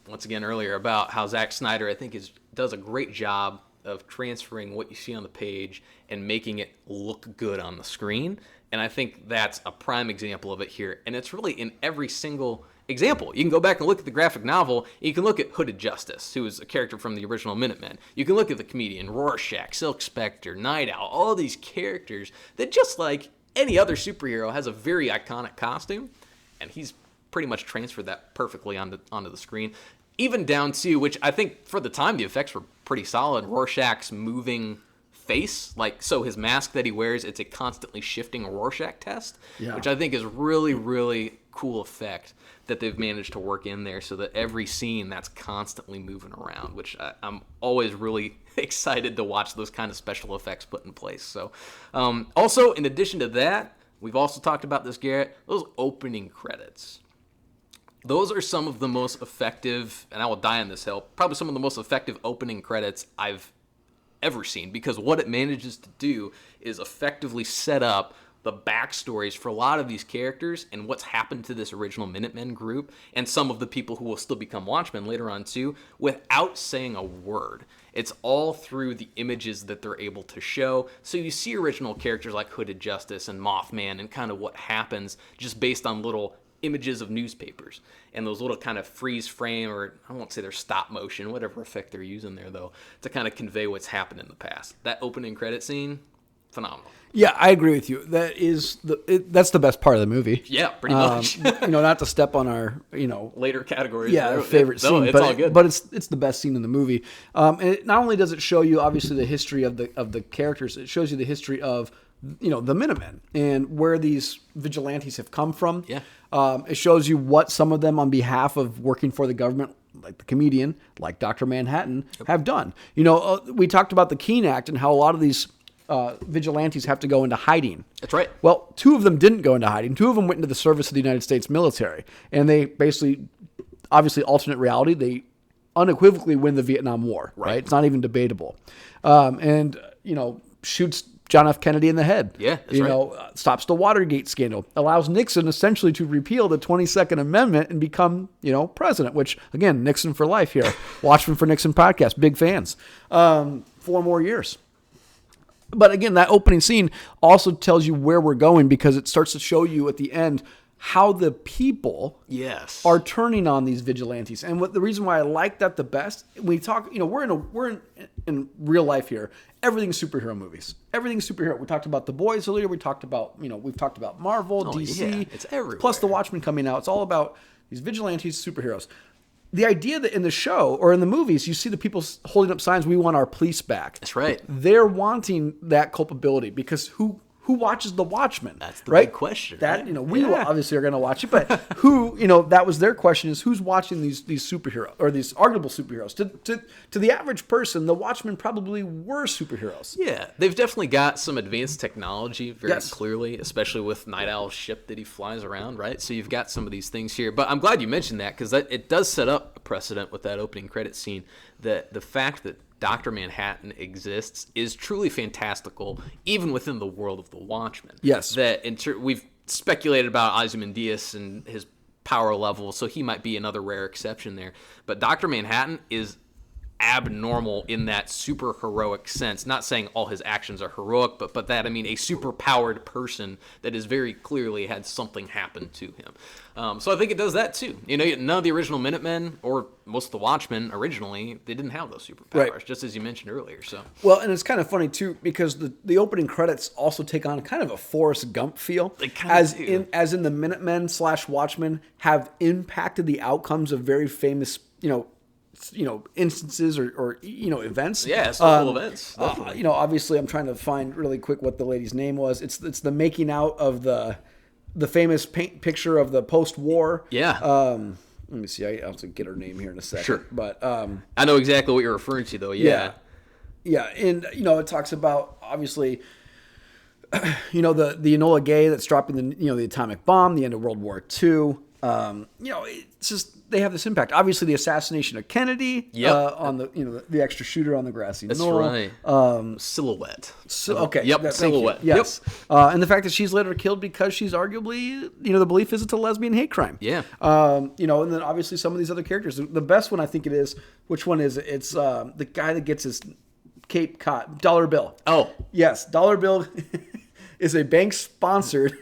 Speaker 3: once again earlier about how Zack Snyder, I think, does a great job of transferring what you see on the page and making it look good on the screen. And I think that's a prime example of it here. And it's really in every single example. You can go back and look at the graphic novel. You can look at Hooded Justice, who is a character from the original Minutemen. You can look at the comedian, Rorschach, Silk Spectre, Night Owl, all these characters that, just like any other superhero, has a very iconic costume. And he's pretty much transferred that perfectly onto the screen. Even down to, which I think for the time the effects were pretty solid, Rorschach's moving face. So his mask that he wears, it's a constantly shifting Rorschach test, which I think is really, really cool effect that they've managed to work in there, so that every scene that's constantly moving around, which I'm always really excited to watch those kind of special effects put in place. So also, in addition to that, we've also talked about this, Garrett, those opening credits. Those are some of the most effective, and I will die on this hill, probably some of the most effective opening credits I've ever seen, because what it manages to do is effectively set up the backstories for a lot of these characters and what's happened to this original Minutemen group and some of the people who will still become Watchmen later on too, without saying a word. It's all through the images that they're able to show. So you see original characters like Hooded Justice and Mothman and kind of what happens just based on little images of newspapers and those little kind of freeze frame, or I won't say they're stop motion, whatever effect they're using there though, to kind of convey what's happened in the past. That opening credit scene, phenomenal.
Speaker 2: Yeah, I agree with you. That's the best part of the movie.
Speaker 3: Yeah, pretty much.
Speaker 2: Not to step on our
Speaker 3: later categories.
Speaker 2: Yeah, favorite scene.
Speaker 3: It's all good.
Speaker 2: But it's the best scene in the movie. And it, not only does it show you obviously the history of the characters, it shows you the history of the Minutemen and where these vigilantes have come from.
Speaker 3: Yeah.
Speaker 2: It shows you what some of them on behalf of working for the government, like the comedian, like Dr. Manhattan, have done. We talked about the Keene Act and how a lot of these vigilantes have to go into hiding.
Speaker 3: That's right.
Speaker 2: Well, 2 of them didn't go into hiding. 2 of them went into the service of the United States military. And they basically, obviously alternate reality, they unequivocally win the Vietnam War. Right? It's not even debatable. Shoots John F. Kennedy in the head.
Speaker 3: Yeah, that's right.
Speaker 2: Stops the Watergate scandal. Allows Nixon essentially to repeal the 22nd Amendment and become, president, which, again, Nixon for life here. Watchmen for Nixon podcast. Big fans. 4 more years. But again, that opening scene also tells you where we're going, because it starts to show you at the end how the people are turning on these vigilantes. And the reason why I like that the best, we talk, we're in real life here. Everything's superhero movies. Everything's superhero. We talked about The Boys earlier. We talked about, we've talked about Marvel, DC.
Speaker 3: Yeah, it's everywhere.
Speaker 2: Plus The Watchmen coming out. It's all about these vigilantes, superheroes. The idea that in the show or in the movies, you see the people holding up signs, we want our police back.
Speaker 3: That's right.
Speaker 2: They're wanting that culpability, because who watches The Watchmen?
Speaker 3: That's the
Speaker 2: right?
Speaker 3: big question.
Speaker 2: That, we obviously are going to watch it, but who, that was their question, is who's watching these superheroes, or these arguable superheroes? To the average person, the Watchmen probably were superheroes.
Speaker 3: Yeah, they've definitely got some advanced technology very clearly, especially with Night Owl's ship that he flies around, right? So you've got some of these things here. But I'm glad you mentioned that, because it does set up a precedent with that opening credit scene, that the fact that Dr. Manhattan exists is truly fantastical, even within the world of the Watchmen.
Speaker 2: Yes.
Speaker 3: We've speculated about Ozymandias and his power level, so he might be another rare exception there. But Dr. Manhattan is abnormal in that super heroic sense. Not saying all his actions are heroic, but that, I mean, a super powered person that is very clearly had something happen to him. So I think it does that too. You know, none of the original Minutemen or most of the Watchmen originally, they didn't have those superpowers,
Speaker 2: Right.
Speaker 3: just as you mentioned earlier. So
Speaker 2: Well, and it's kind of funny too because the opening credits also take on kind of a Forrest Gump feel,
Speaker 3: They kinda do.
Speaker 2: as in the Minutemen / Watchmen have impacted the outcomes of very famous instances or events.
Speaker 3: yeah, historical events.
Speaker 2: Obviously, I'm trying to find really quick what the lady's name was. It's the making out of the famous picture of the post-war.
Speaker 3: Yeah.
Speaker 2: Let me see. I'll have to get her name here in a second.
Speaker 3: Sure.
Speaker 2: But
Speaker 3: I know exactly what you're referring to, though. Yeah.
Speaker 2: yeah, and it talks about obviously, the Enola Gay that's dropping the atomic bomb, the end of World War II. It's just they have this impact. Obviously, the assassination of Kennedy.
Speaker 3: Yep.
Speaker 2: On the extra shooter on the grassy
Speaker 3: That's
Speaker 2: knoll.
Speaker 3: right. Silhouette.
Speaker 2: Okay.
Speaker 3: Yep.
Speaker 2: Thank you.
Speaker 3: Silhouette.
Speaker 2: Yes. And the fact that she's later killed because she's arguably, the belief is it's a lesbian hate crime.
Speaker 3: Yeah.
Speaker 2: And then obviously some of these other characters. The best one I think it is. Which one is it? It's the guy that gets his Cape Cod Dollar Bill.
Speaker 3: Oh.
Speaker 2: Yes, Dollar Bill is a bank sponsored.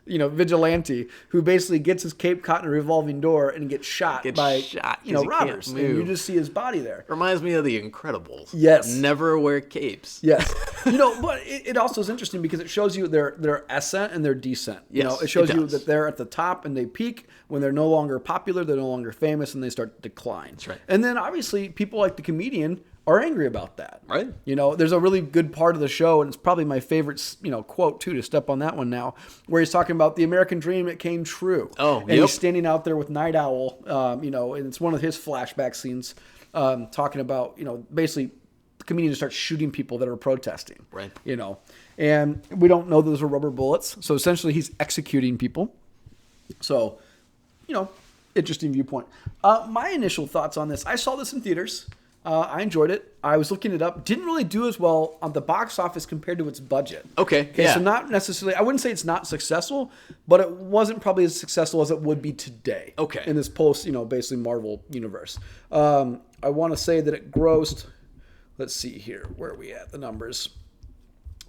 Speaker 2: Vigilante who basically gets his Cape Cod in a revolving door and gets shot by
Speaker 3: 'cause he can't
Speaker 2: robbers. And you
Speaker 3: move.
Speaker 2: just see his body there.
Speaker 3: Reminds me of the Incredibles.
Speaker 2: Yes.
Speaker 3: Never wear capes.
Speaker 2: Yes. But it also is interesting because it shows you their ascent and their descent.
Speaker 3: Yes,
Speaker 2: It shows
Speaker 3: it
Speaker 2: you
Speaker 3: does.
Speaker 2: that they're at the top and they peak when they're no longer popular, they're no longer famous, and they start to decline.
Speaker 3: That's right.
Speaker 2: And then obviously people like the comedian are angry about that.
Speaker 3: Right.
Speaker 2: There's a really good part of the show, and it's probably my favorite, quote too, to step on that one now, where he's talking about the American dream, it came true.
Speaker 3: Oh,
Speaker 2: and
Speaker 3: yep.
Speaker 2: he's standing out there with Night Owl, and it's one of his flashback scenes, talking about, basically the comedian just starts shooting people that are protesting.
Speaker 3: Right.
Speaker 2: And we don't know those are rubber bullets. So essentially he's executing people. So, interesting viewpoint. My initial thoughts on this, I saw this in theaters. I enjoyed it. I was looking it up. Didn't really do as well on the box office compared to its budget.
Speaker 3: Okay, yeah.
Speaker 2: So not necessarily, I wouldn't say it's not successful, but it wasn't probably as successful as it would be today.
Speaker 3: Okay.
Speaker 2: In this post, basically Marvel universe. I want to say that it grossed, let's see here, where are we at, the numbers.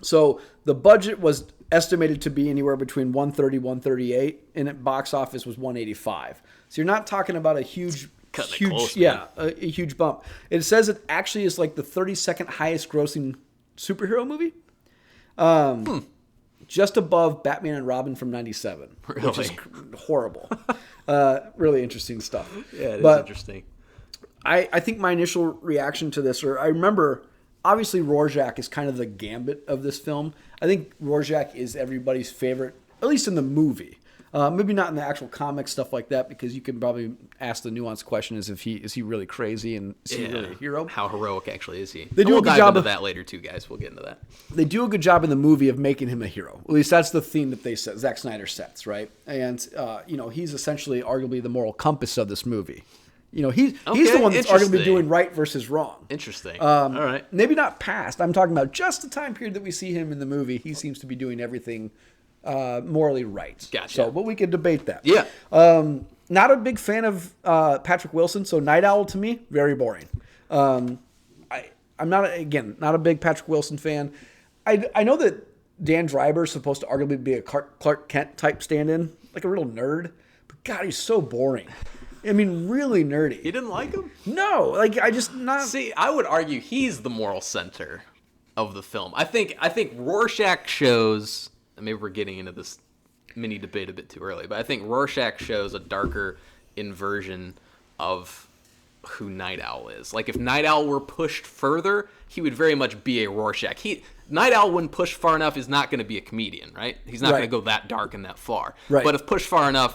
Speaker 2: So the budget was estimated to be anywhere between 130, 138, and at box office was 185. So you're not talking about a huge,
Speaker 3: Cutting it close, man.
Speaker 2: a huge bump. It says it actually is like the 32nd highest grossing superhero movie. Just above Batman and Robin from 97. Which is
Speaker 3: Really?
Speaker 2: horrible. Really interesting stuff.
Speaker 3: Yeah, it is
Speaker 2: But
Speaker 3: interesting.
Speaker 2: I think my initial reaction to this, or I remember, obviously Rorschach is kind of the gambit of this film. I think Rorschach is everybody's favorite, at least in the movie. Maybe not in the actual comic stuff like that, because you can probably ask the nuanced question: is he really crazy, and is he really a hero?
Speaker 3: How heroic actually is he?
Speaker 2: They do
Speaker 3: we'll
Speaker 2: a good
Speaker 3: dive
Speaker 2: job
Speaker 3: into
Speaker 2: of-
Speaker 3: that later too, guys. We'll get into that.
Speaker 2: They do a good job in the movie of making him a hero. At least that's the theme that they set. Zack Snyder sets, right? And he's essentially arguably the moral compass of this movie. He's the
Speaker 3: Okay,
Speaker 2: one that's arguably
Speaker 3: interesting.
Speaker 2: doing right versus wrong.
Speaker 3: Interesting. All right.
Speaker 2: Maybe not past. I'm talking about just the time period that we see him in the movie. He seems to be doing everything morally right.
Speaker 3: Gotcha.
Speaker 2: So, but we could debate that.
Speaker 3: Yeah.
Speaker 2: Not a big fan of Patrick Wilson. So Night Owl to me, very boring. I'm not a big Patrick Wilson fan. I know that Dan Dreiber is supposed to arguably be a Clark Kent type stand-in, like a real nerd. But God, he's so boring. I mean, really nerdy.
Speaker 3: You didn't like him?
Speaker 2: No, like I just not.
Speaker 3: See, I would argue he's the moral center of the film. I think Rorschach shows, and maybe we're getting into this mini debate a bit too early, but I think Rorschach shows a darker inversion of who Night Owl is. Like if Night Owl were pushed further, he would very much be a Rorschach. Night Owl, when pushed far enough, is not going to be a comedian, right? He's not
Speaker 2: Right.
Speaker 3: going to go that dark and that far.
Speaker 2: Right.
Speaker 3: But if pushed far enough,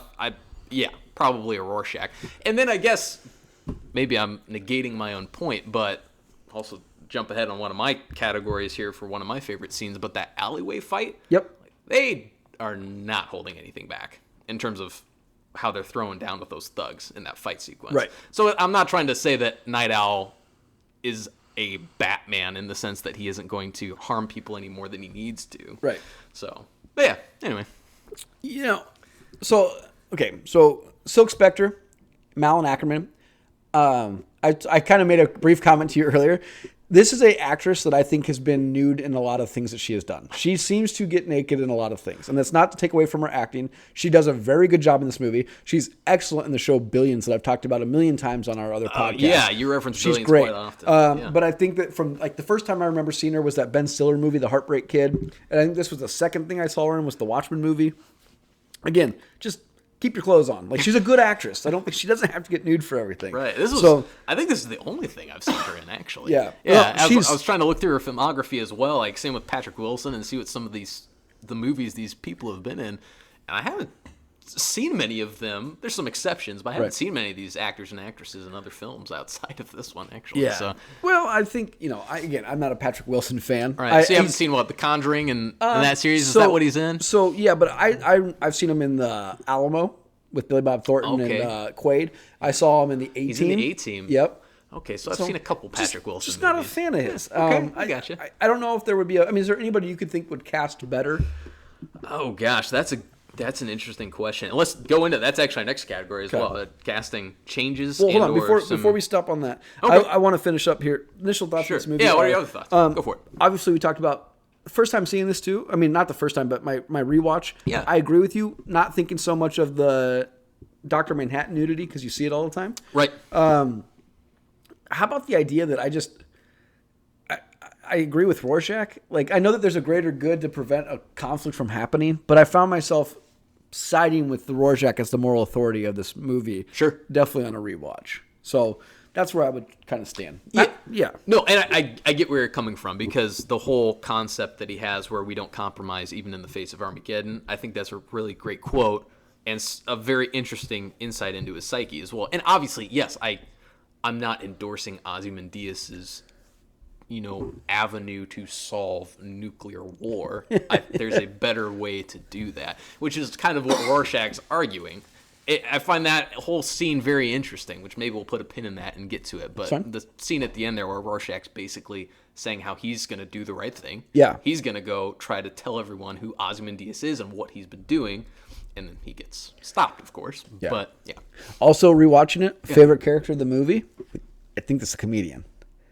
Speaker 3: probably a Rorschach. And then I guess maybe I'm negating my own point, but also jump ahead on one of my categories here for one of my favorite scenes, but that alleyway fight.
Speaker 2: Yep.
Speaker 3: They are not holding anything back in terms of how they're throwing down with those thugs in that fight sequence.
Speaker 2: Right.
Speaker 3: So I'm not trying to say that Night Owl is a Batman in the sense that he isn't going to harm people any more than he needs to.
Speaker 2: Right.
Speaker 3: So, but yeah, anyway.
Speaker 2: So Silk Spectre, Malin Ackerman. I kind of made a brief comment to you earlier. This is a actress that I think has been nude in a lot of things that she has done. She seems to get naked in a lot of things, and that's not to take away from her acting. She does a very good job in this movie. She's excellent in the show Billions that I've talked about a million times on our other podcasts.
Speaker 3: Yeah, you reference
Speaker 2: She's
Speaker 3: Billions
Speaker 2: great.
Speaker 3: quite often.
Speaker 2: But I think that from like the first time I remember seeing her was that Ben Stiller movie, The Heartbreak Kid, and I think this was the second thing I saw her in was the Watchmen movie. Again, just keep your clothes on. Like, she's a good actress. I don't think she doesn't have to get nude for everything.
Speaker 3: Right. I think this is the only thing I've seen her in, actually.
Speaker 2: Yeah.
Speaker 3: Yeah.
Speaker 2: Well,
Speaker 3: I was trying to look through her filmography as well, like same with Patrick Wilson, and see what some of the movies these people have been in. And I haven't seen many of them. There's some exceptions, but I haven't seen many of these actors and actresses in other films outside of this one, actually.
Speaker 2: Yeah.
Speaker 3: So,
Speaker 2: well, I think, I'm not a Patrick Wilson fan.
Speaker 3: all right. So you haven't seen The Conjuring and that series? Is that what he's in?
Speaker 2: So, yeah, but I've seen him in the Alamo with Billy Bob Thornton and Quaid. I saw him in the A-Team.
Speaker 3: He's in the A-Team.
Speaker 2: Yep.
Speaker 3: Okay, so I've seen a couple Patrick Wilson
Speaker 2: Just not a
Speaker 3: movies.
Speaker 2: fan of his.
Speaker 3: Okay, I gotcha.
Speaker 2: I don't know if there would be is there anybody you could think would cast better?
Speaker 3: Oh, gosh, that's an interesting question. And let's go into that's actually our next category as well. Casting changes.
Speaker 2: Well, hold on. Before we stop on that,
Speaker 3: Okay.
Speaker 2: I want to finish up here. Initial thoughts on this movie.
Speaker 3: Yeah, what are your other thoughts? Go for it.
Speaker 2: Obviously, we talked about the first time seeing this too. I mean, not the first time, but my rewatch.
Speaker 3: Yeah.
Speaker 2: I agree with you. Not thinking so much of the Dr. Manhattan nudity because you see it all the time.
Speaker 3: Right.
Speaker 2: How about the idea that I agree with Rorschach. Like, I know that there's a greater good to prevent a conflict from happening, but I found myself siding with the Rorschach as the moral authority of this movie.
Speaker 3: Sure.
Speaker 2: Definitely on a rewatch. So that's where I would kind of stand. Yeah.
Speaker 3: No, and I get where you're coming from, because the whole concept that he has where we don't compromise even in the face of Armageddon, I think that's a really great quote and a very interesting insight into his psyche as well. And obviously, yes, I'm not endorsing Ozymandias's avenue to solve nuclear war. There's a better way to do that, which is kind of what Rorschach's arguing. I find that whole scene very interesting, which maybe we'll put a pin in that and get to it. But the scene at the end there where Rorschach's basically saying how he's going to do the right thing.
Speaker 2: Yeah.
Speaker 3: He's going to go try to tell everyone who Ozymandias is and what he's been doing. And then he gets stopped, of course.
Speaker 2: Yeah.
Speaker 3: But, yeah.
Speaker 2: Also, rewatching it, favorite character of the movie, I think this is a comedian.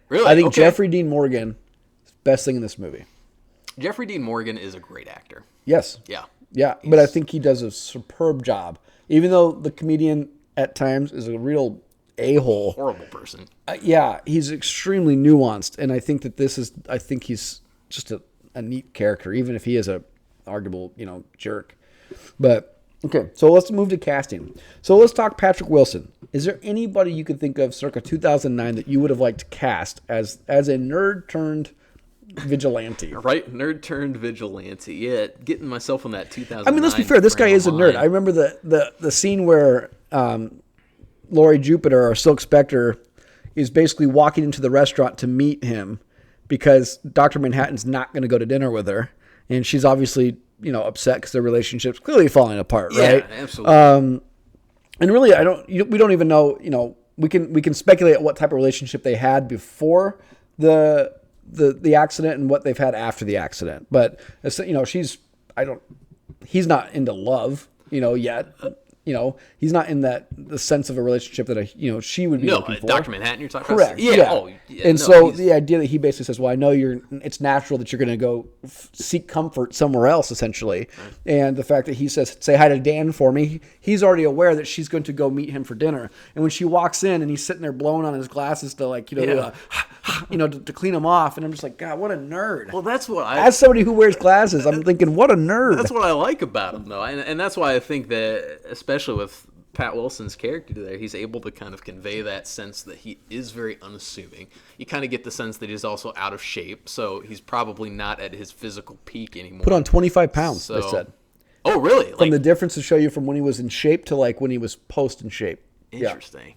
Speaker 3: Really?
Speaker 2: I think
Speaker 3: Okay.
Speaker 2: Jeffrey Dean Morgan is the best thing in this movie.
Speaker 3: Jeffrey Dean Morgan is a great actor.
Speaker 2: Yes.
Speaker 3: Yeah.
Speaker 2: Yeah, but I think he does a superb job. Even though the comedian at times is a real a-hole.
Speaker 3: Horrible person.
Speaker 2: Yeah, he's extremely nuanced, and I think that I think he's just a neat character, even if he is a arguable, jerk. But, okay, so let's move to casting. So let's talk Patrick Wilson. Is there anybody you could think of circa 2009 that you would have liked to cast as a nerd turned vigilante?
Speaker 3: Right, nerd turned vigilante. Yeah, getting myself on that 2009.
Speaker 2: I mean, let's be fair. This guy
Speaker 3: frame
Speaker 2: is a
Speaker 3: of
Speaker 2: nerd.
Speaker 3: mind.
Speaker 2: I remember the scene where Laurie Jupiter or Silk Spectre is basically walking into the restaurant to meet him because Dr. Manhattan's not going to go to dinner with her, and she's obviously upset because their relationship's clearly falling apart. Right?
Speaker 3: Yeah, absolutely.
Speaker 2: And really, we don't even know. We can speculate what type of relationship they had before the accident and what they've had after the accident. But he's not into love, yet. He's not in the sense of a relationship that she would be looking for.
Speaker 3: Dr. Manhattan, you're talking
Speaker 2: Correct.
Speaker 3: about? Yeah. Oh, yeah.
Speaker 2: And so the idea that he basically says, well, I know it's natural that you're going to go seek comfort somewhere else, essentially. Right. And the fact that he says, say hi to Dan for me, he's already aware that she's going to go meet him for dinner. And when she walks in and he's sitting there blowing on his glasses to to clean them off. And I'm just like, God, what a nerd.
Speaker 3: Well, that's what
Speaker 2: as somebody who wears glasses, I'm thinking, what a nerd.
Speaker 3: That's what I like about him, though. And that's why I think that, especially with Pat Wilson's character there, he's able to kind of convey that sense that he is very unassuming. You kind of get the sense that he's also out of shape, so he's probably not at his physical peak anymore.
Speaker 2: Put on 25 pounds, they said.
Speaker 3: Oh, really?
Speaker 2: From the difference to show you from when he was in shape to when he was post in shape.
Speaker 3: Interesting. Yeah.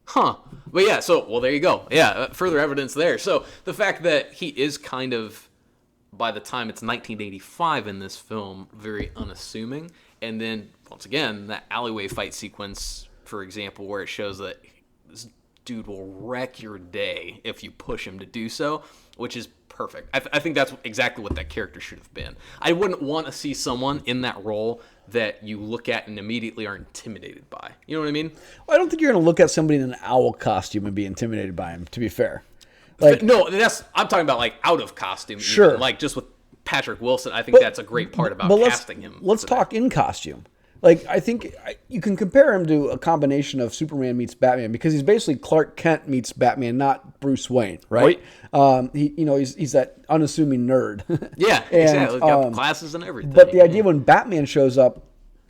Speaker 3: Huh. But yeah, there you go. Yeah, further evidence there. So the fact that he is kind of, by the time it's 1985 in this film, very unassuming. And then, once again, that alleyway fight sequence, for example, where it shows that this dude will wreck your day if you push him to do so, which is perfect. I think that's exactly what that character should have been. I wouldn't want to see someone in that role that you look at and immediately are intimidated by. You know what I mean?
Speaker 2: Well, I don't think you're going to look at somebody in an owl costume and be intimidated by him, to be fair. Like,
Speaker 3: no, I'm talking about like out of costume.
Speaker 2: Sure.
Speaker 3: Even. Like just with Patrick Wilson, I think that's a great part about casting him.
Speaker 2: Let's talk in costume. Like, I think you can compare him to a combination of Superman meets Batman because he's basically Clark Kent meets Batman, not Bruce Wayne, right? He's that unassuming nerd.
Speaker 3: Yeah, exactly. Got glasses and everything.
Speaker 2: But the idea when Batman shows up,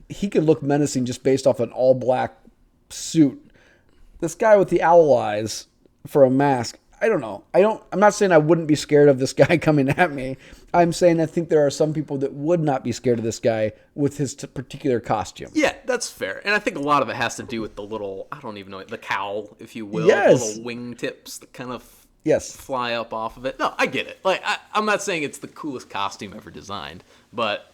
Speaker 2: he could look menacing just based off an all-black suit. This guy with the owl eyes for a mask, I don't know. I'm not saying I wouldn't be scared of this guy coming at me. I'm saying I think there are some people that would not be scared of this guy with his particular costume.
Speaker 3: Yeah, that's fair. And I think a lot of it has to do with the little, I don't even know, the cowl, if you will.
Speaker 2: Yes.
Speaker 3: The little wingtips that kind of
Speaker 2: Yes.
Speaker 3: fly up off of it. No, I get it. Like, I'm not saying it's the coolest costume ever designed, but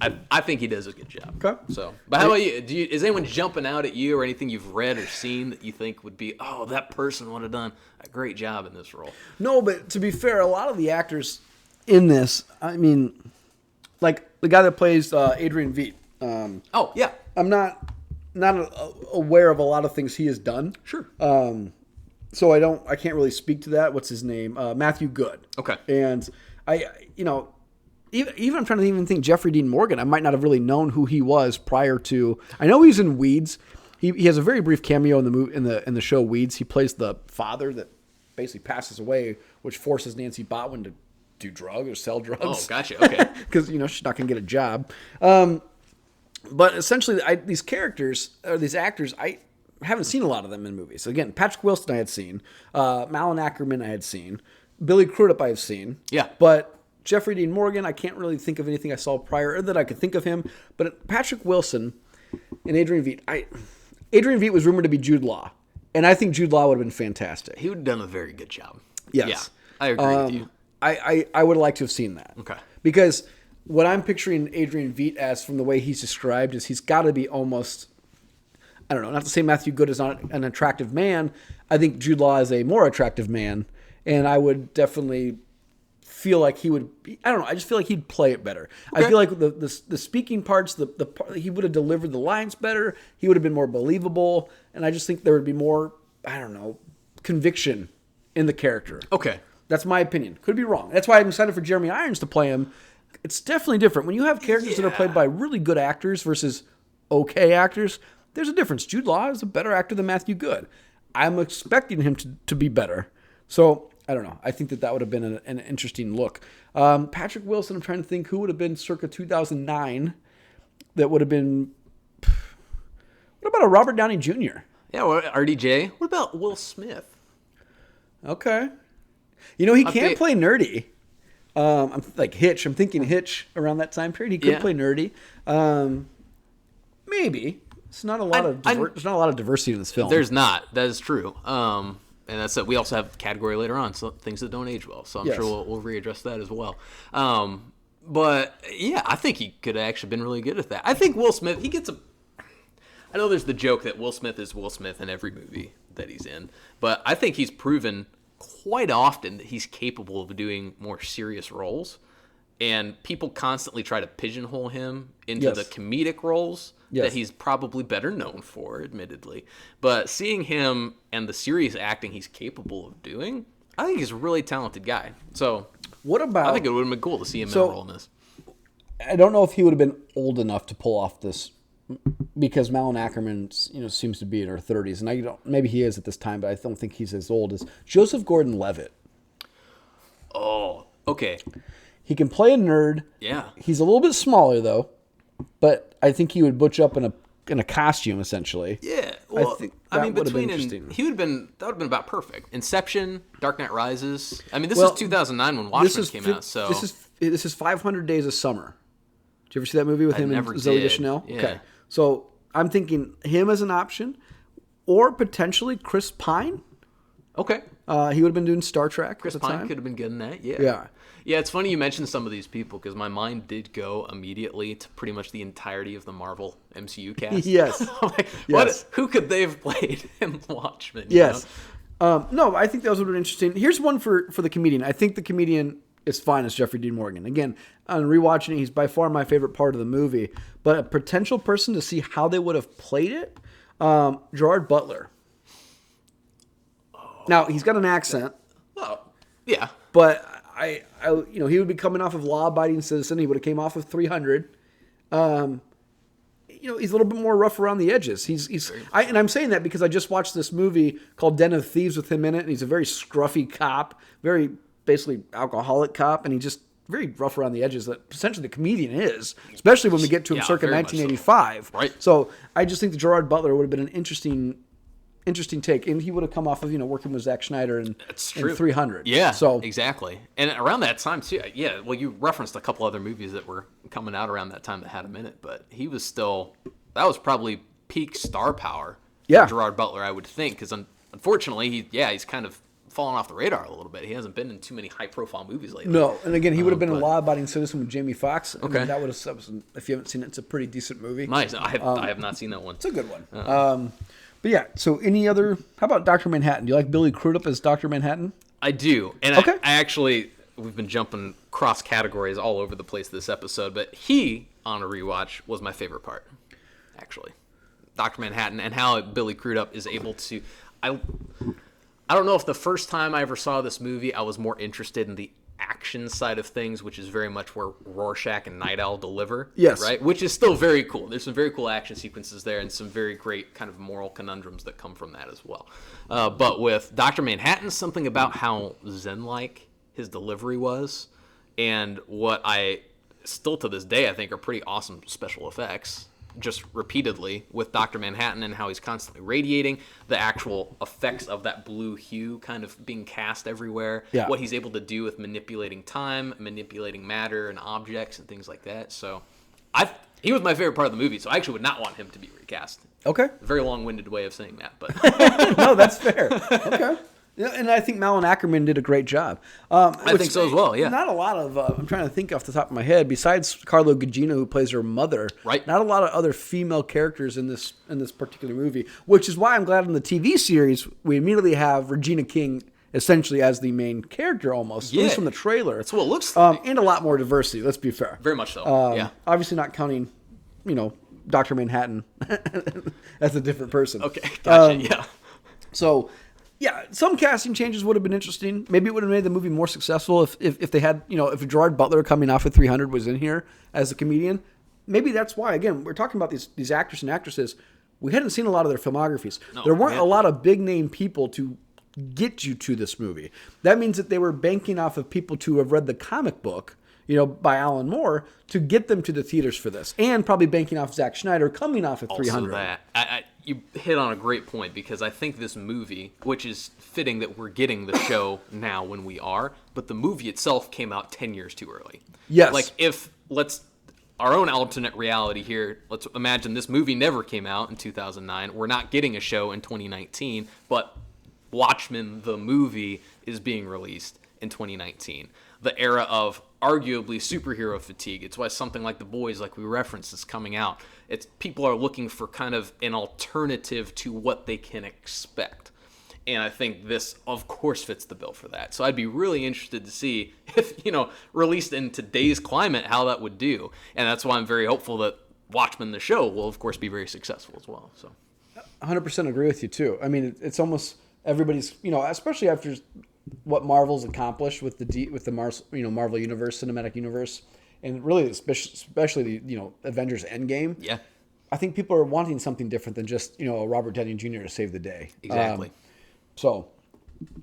Speaker 3: I think he does a good job.
Speaker 2: Okay.
Speaker 3: So, but how about you? Is anyone jumping out at you or anything you've read or seen that you think would be, oh, that person would have done a great job in this role?
Speaker 2: No, but to be fair, a lot of the actors in this, I mean, like the guy that plays Adrian Veidt.
Speaker 3: Oh, yeah.
Speaker 2: I'm not aware of a lot of things he has done.
Speaker 3: Sure.
Speaker 2: So I can't really speak to that. What's his name? Matthew Good.
Speaker 3: Okay.
Speaker 2: And even I'm trying to even think Jeffrey Dean Morgan. I might not have really known who he was prior to. I know he's in Weeds. He has a very brief cameo in the show Weeds. He plays the father that basically passes away, which forces Nancy Botwin to do drugs or sell drugs.
Speaker 3: Oh, gotcha. Okay.
Speaker 2: Because she's not going to get a job. But essentially, these characters or these actors, I haven't seen a lot of them in movies. Again, Patrick Wilson I had seen, Malin Ackerman I had seen, Billy Crudup I have seen.
Speaker 3: Yeah.
Speaker 2: But Jeffrey Dean Morgan, I can't really think of anything I saw prior or that I could think of him. But Patrick Wilson and Adrian Veidt, Adrian Veidt was rumored to be Jude Law, and I think Jude Law would have been fantastic.
Speaker 3: He would have done a very good job.
Speaker 2: Yes.
Speaker 3: Yeah, I agree with you.
Speaker 2: I would like to have seen that.
Speaker 3: Okay.
Speaker 2: Because what I'm picturing Adrian Veidt as from the way he's described is he's got to be almost, I don't know, not to say Matthew Good is not an attractive man. I think Jude Law is a more attractive man, and I would definitely feel like he would, I don't know, I just feel like he'd play it better. Okay. I feel like the speaking parts, he would have delivered the lines better. He would have been more believable, and I just think there would be more, I don't know, conviction in the character.
Speaker 3: Okay.
Speaker 2: That's my opinion. Could be wrong. That's why I'm excited for Jeremy Irons to play him. It's definitely different. When you have characters that are played by really good actors versus okay actors, there's a difference. Jude Law is a better actor than Matthew Good. I'm expecting him to be better. So, I don't know. I think that would have been an interesting look. Patrick Wilson, I'm trying to think who would have been circa 2009 that would have been... What about a Robert Downey Jr.?
Speaker 3: Yeah, well, RDJ. What about Will Smith?
Speaker 2: Okay. He can play nerdy. I'm like Hitch. I'm thinking Hitch around that time period. He could play nerdy. Maybe. It's not a lot there's not a lot of diversity in this film.
Speaker 3: There's not. That is true. And that's it. We also have a category later on, so things that don't age well. So I'm sure we'll readdress that as well. But yeah, I think he could have actually been really good at that. I think Will Smith, I know there's the joke that Will Smith is Will Smith in every movie that he's in, but I think he's proven quite often that he's capable of doing more serious roles, and people constantly try to pigeonhole him into the comedic roles that he's probably better known for, admittedly. But seeing him and the serious acting he's capable of doing, I think he's a really talented guy. So I think it would have been cool to see him in a role in this.
Speaker 2: I don't know if he would have been old enough to pull off this, because Malin Ackerman, seems to be in her 30s, and maybe he is at this time, but I don't think he's as old as Joseph Gordon-Levitt.
Speaker 3: Oh, okay.
Speaker 2: He can play a nerd.
Speaker 3: Yeah.
Speaker 2: He's a little bit smaller though, but I think he would butch up in a costume essentially.
Speaker 3: Yeah. Well, I mean, between
Speaker 2: that
Speaker 3: would have been about perfect. Inception, Dark Knight Rises. I mean, this is 2009 when Watchmen came out. So
Speaker 2: this is 500 Days of Summer. Did you ever see that movie with him and Zoe Deschanel?
Speaker 3: Yeah.
Speaker 2: Okay. So I'm thinking him as an option, or potentially Chris Pine
Speaker 3: Okay.
Speaker 2: He would have been doing Star Trek
Speaker 3: Chris
Speaker 2: at the
Speaker 3: Pine
Speaker 2: time.
Speaker 3: could have been good in that. Yeah.
Speaker 2: Yeah.
Speaker 3: Yeah, it's funny you mentioned some of these people because my mind did go immediately to pretty much the entirety of the Marvel MCU cast.
Speaker 2: Yes.
Speaker 3: I'm like,
Speaker 2: Yes.
Speaker 3: who could they have played in Watchmen?
Speaker 2: Yes. No, I think those would have been interesting. Here's one for the comedian. I think the comedian is fine as Jeffrey Dean Morgan. Again, on rewatching it, he's by far my favorite part of the movie. But a potential person to see how they would have played it, Gerard Butler. Now, he's got an accent.
Speaker 3: Oh, yeah.
Speaker 2: But he would be coming off of Law-Abiding Citizen. He would have came off of 300. He's a little bit more rough around the edges. And I'm saying that because I just watched this movie called Den of Thieves with him in it, and he's a very scruffy cop, very basically alcoholic cop, and he just very rough around the edges that essentially the comedian is, especially when we get to him circa
Speaker 3: very much
Speaker 2: 1985.
Speaker 3: so. Right.
Speaker 2: So I just think that Gerard Butler would have been an interesting take, and he would have come off of working with Zack Schneider in 300.
Speaker 3: Yeah,
Speaker 2: so
Speaker 3: exactly. And around that time too. Yeah, well, you referenced a couple other movies that were coming out around that time that had him in it, but he was still, that was probably peak star power.
Speaker 2: Yeah.
Speaker 3: For Gerard Butler, I would think, because unfortunately, he's kind of fallen off the radar a little bit. He hasn't been in too many high-profile movies lately.
Speaker 2: No, and again, he would have been a law-abiding citizen with Jamie Foxx.
Speaker 3: Okay.
Speaker 2: That would have, if you haven't seen it, it's a pretty decent movie.
Speaker 3: Nice. I have not seen that one.
Speaker 2: It's a good one. But yeah, so how about Dr. Manhattan? Do you like Billy Crudup as Dr. Manhattan?
Speaker 3: I do. And
Speaker 2: Okay.
Speaker 3: I actually, we've been jumping cross categories all over the place this episode, but he, on a rewatch, was my favorite part, actually. Dr. Manhattan and how Billy Crudup is able to... I don't know if the first time I ever saw this movie, I was more interested in the action side of things, which is very much where Rorschach and Night Owl deliver.
Speaker 2: Yes.
Speaker 3: Right? Which is still very cool. There's some very cool action sequences there and some very great kind of moral conundrums that come from that as well. But with Dr. Manhattan, something about how zen-like his delivery was and what I still to this day I think are pretty awesome special effects just repeatedly with Dr. Manhattan and how he's constantly radiating, the actual effects of that blue hue kind of being cast everywhere, what he's able to do with manipulating time, manipulating matter and objects and things like that. So he was my favorite part of the movie, so I actually would not want him to be recast.
Speaker 2: Okay.
Speaker 3: Very long-winded way of saying that, but
Speaker 2: No, that's fair. Okay. Yeah, and I think Malin Ackerman did a great job.
Speaker 3: I think so as well, yeah.
Speaker 2: Not a lot of, I'm trying to think off the top of my head, besides Carlo Gugino, who plays her mother,
Speaker 3: right?
Speaker 2: Not a lot of other female characters in this particular movie, which is why I'm glad in the TV series we immediately have Regina King essentially as the main character almost, at least from the trailer.
Speaker 3: That's what it looks like.
Speaker 2: And a lot more diversity, let's be fair.
Speaker 3: Very much so, yeah.
Speaker 2: Obviously not counting, Dr. Manhattan as a different person.
Speaker 3: Okay, gotcha, yeah.
Speaker 2: So... yeah, some casting changes would have been interesting. Maybe it would have made the movie more successful if they had, if Gerard Butler coming off of 300 was in here as a comedian. Maybe that's why, again, we're talking about these actors and actresses. We hadn't seen a lot of their filmographies.
Speaker 3: No,
Speaker 2: there weren't a lot of big-name people to get you to this movie. That means that they were banking off of people to have read the comic book, by Alan Moore to get them to the theaters for this. And probably banking off Zack Schneider coming off of 300.
Speaker 3: Also that. You hit on a great point because I think this movie, which is fitting that we're getting the show now when we are, but the movie itself came out 10 years too early.
Speaker 2: Yes.
Speaker 3: Like our own alternate reality here, let's imagine this movie never came out in 2009. We're not getting a show in 2019, but Watchmen, the movie, is being released in 2019. The era of arguably superhero fatigue. It's why something like The Boys, like we referenced, is coming out. It's people are looking for kind of an alternative to what they can expect. And I think this, of course, fits the bill for that. So I'd be really interested to see if, released in today's climate, how that would do. And that's why I'm very hopeful that Watchmen, the show, will, of course, be very successful as well. So
Speaker 2: 100% agree with you, too. I mean, it's almost everybody's, especially after what Marvel's accomplished with the Marvel Universe, Cinematic Universe, and really especially the Avengers Endgame.
Speaker 3: Yeah,
Speaker 2: I think people are wanting something different than just a Robert Downey Jr. to save the day.
Speaker 3: Exactly.
Speaker 2: So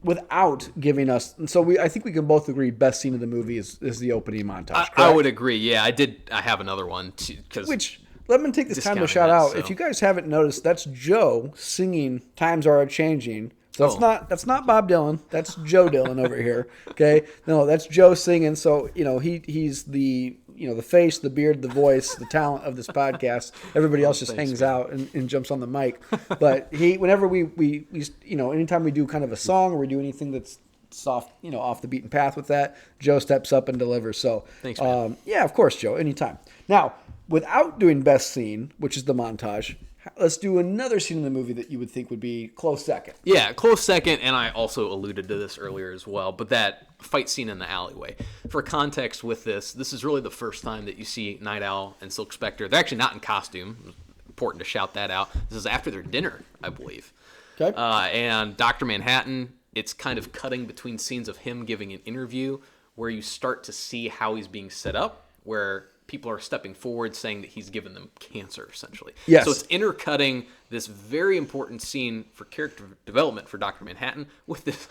Speaker 2: without giving us, I think we can both agree best scene of the movie is the opening montage.
Speaker 3: I would agree. Yeah, I have another one too,
Speaker 2: which. Let me take this time to shout out. If you guys haven't noticed, that's Joe singing "Times Are Changing." So that's not Bob Dylan. That's Joe Dylan over here. Okay, no, that's Joe singing. So he's the the face, the beard, the voice, the talent of this podcast. Everybody else just hangs out and jumps on the mic. But whenever we anytime we do kind of a song or we do anything that's soft, off the beaten path with that, Joe steps up and delivers. So
Speaker 3: thanks, man.
Speaker 2: Yeah, of course, Joe, anytime. Now, without doing best scene, which is the montage, let's do another scene in the movie that you would think would be close second.
Speaker 3: Yeah, close second, and I also alluded to this earlier as well, but that fight scene in the alleyway. For context with this is really the first time that you see Night Owl and Silk Spectre. They're actually not in costume. Important to shout that out. This is after their dinner, I believe.
Speaker 2: Okay.
Speaker 3: And Dr. Manhattan, it's kind of cutting between scenes of him giving an interview where you start to see how he's being set up, where people are stepping forward saying that he's given them cancer, essentially.
Speaker 2: Yes.
Speaker 3: So it's intercutting this very important scene for character development for Dr. Manhattan with this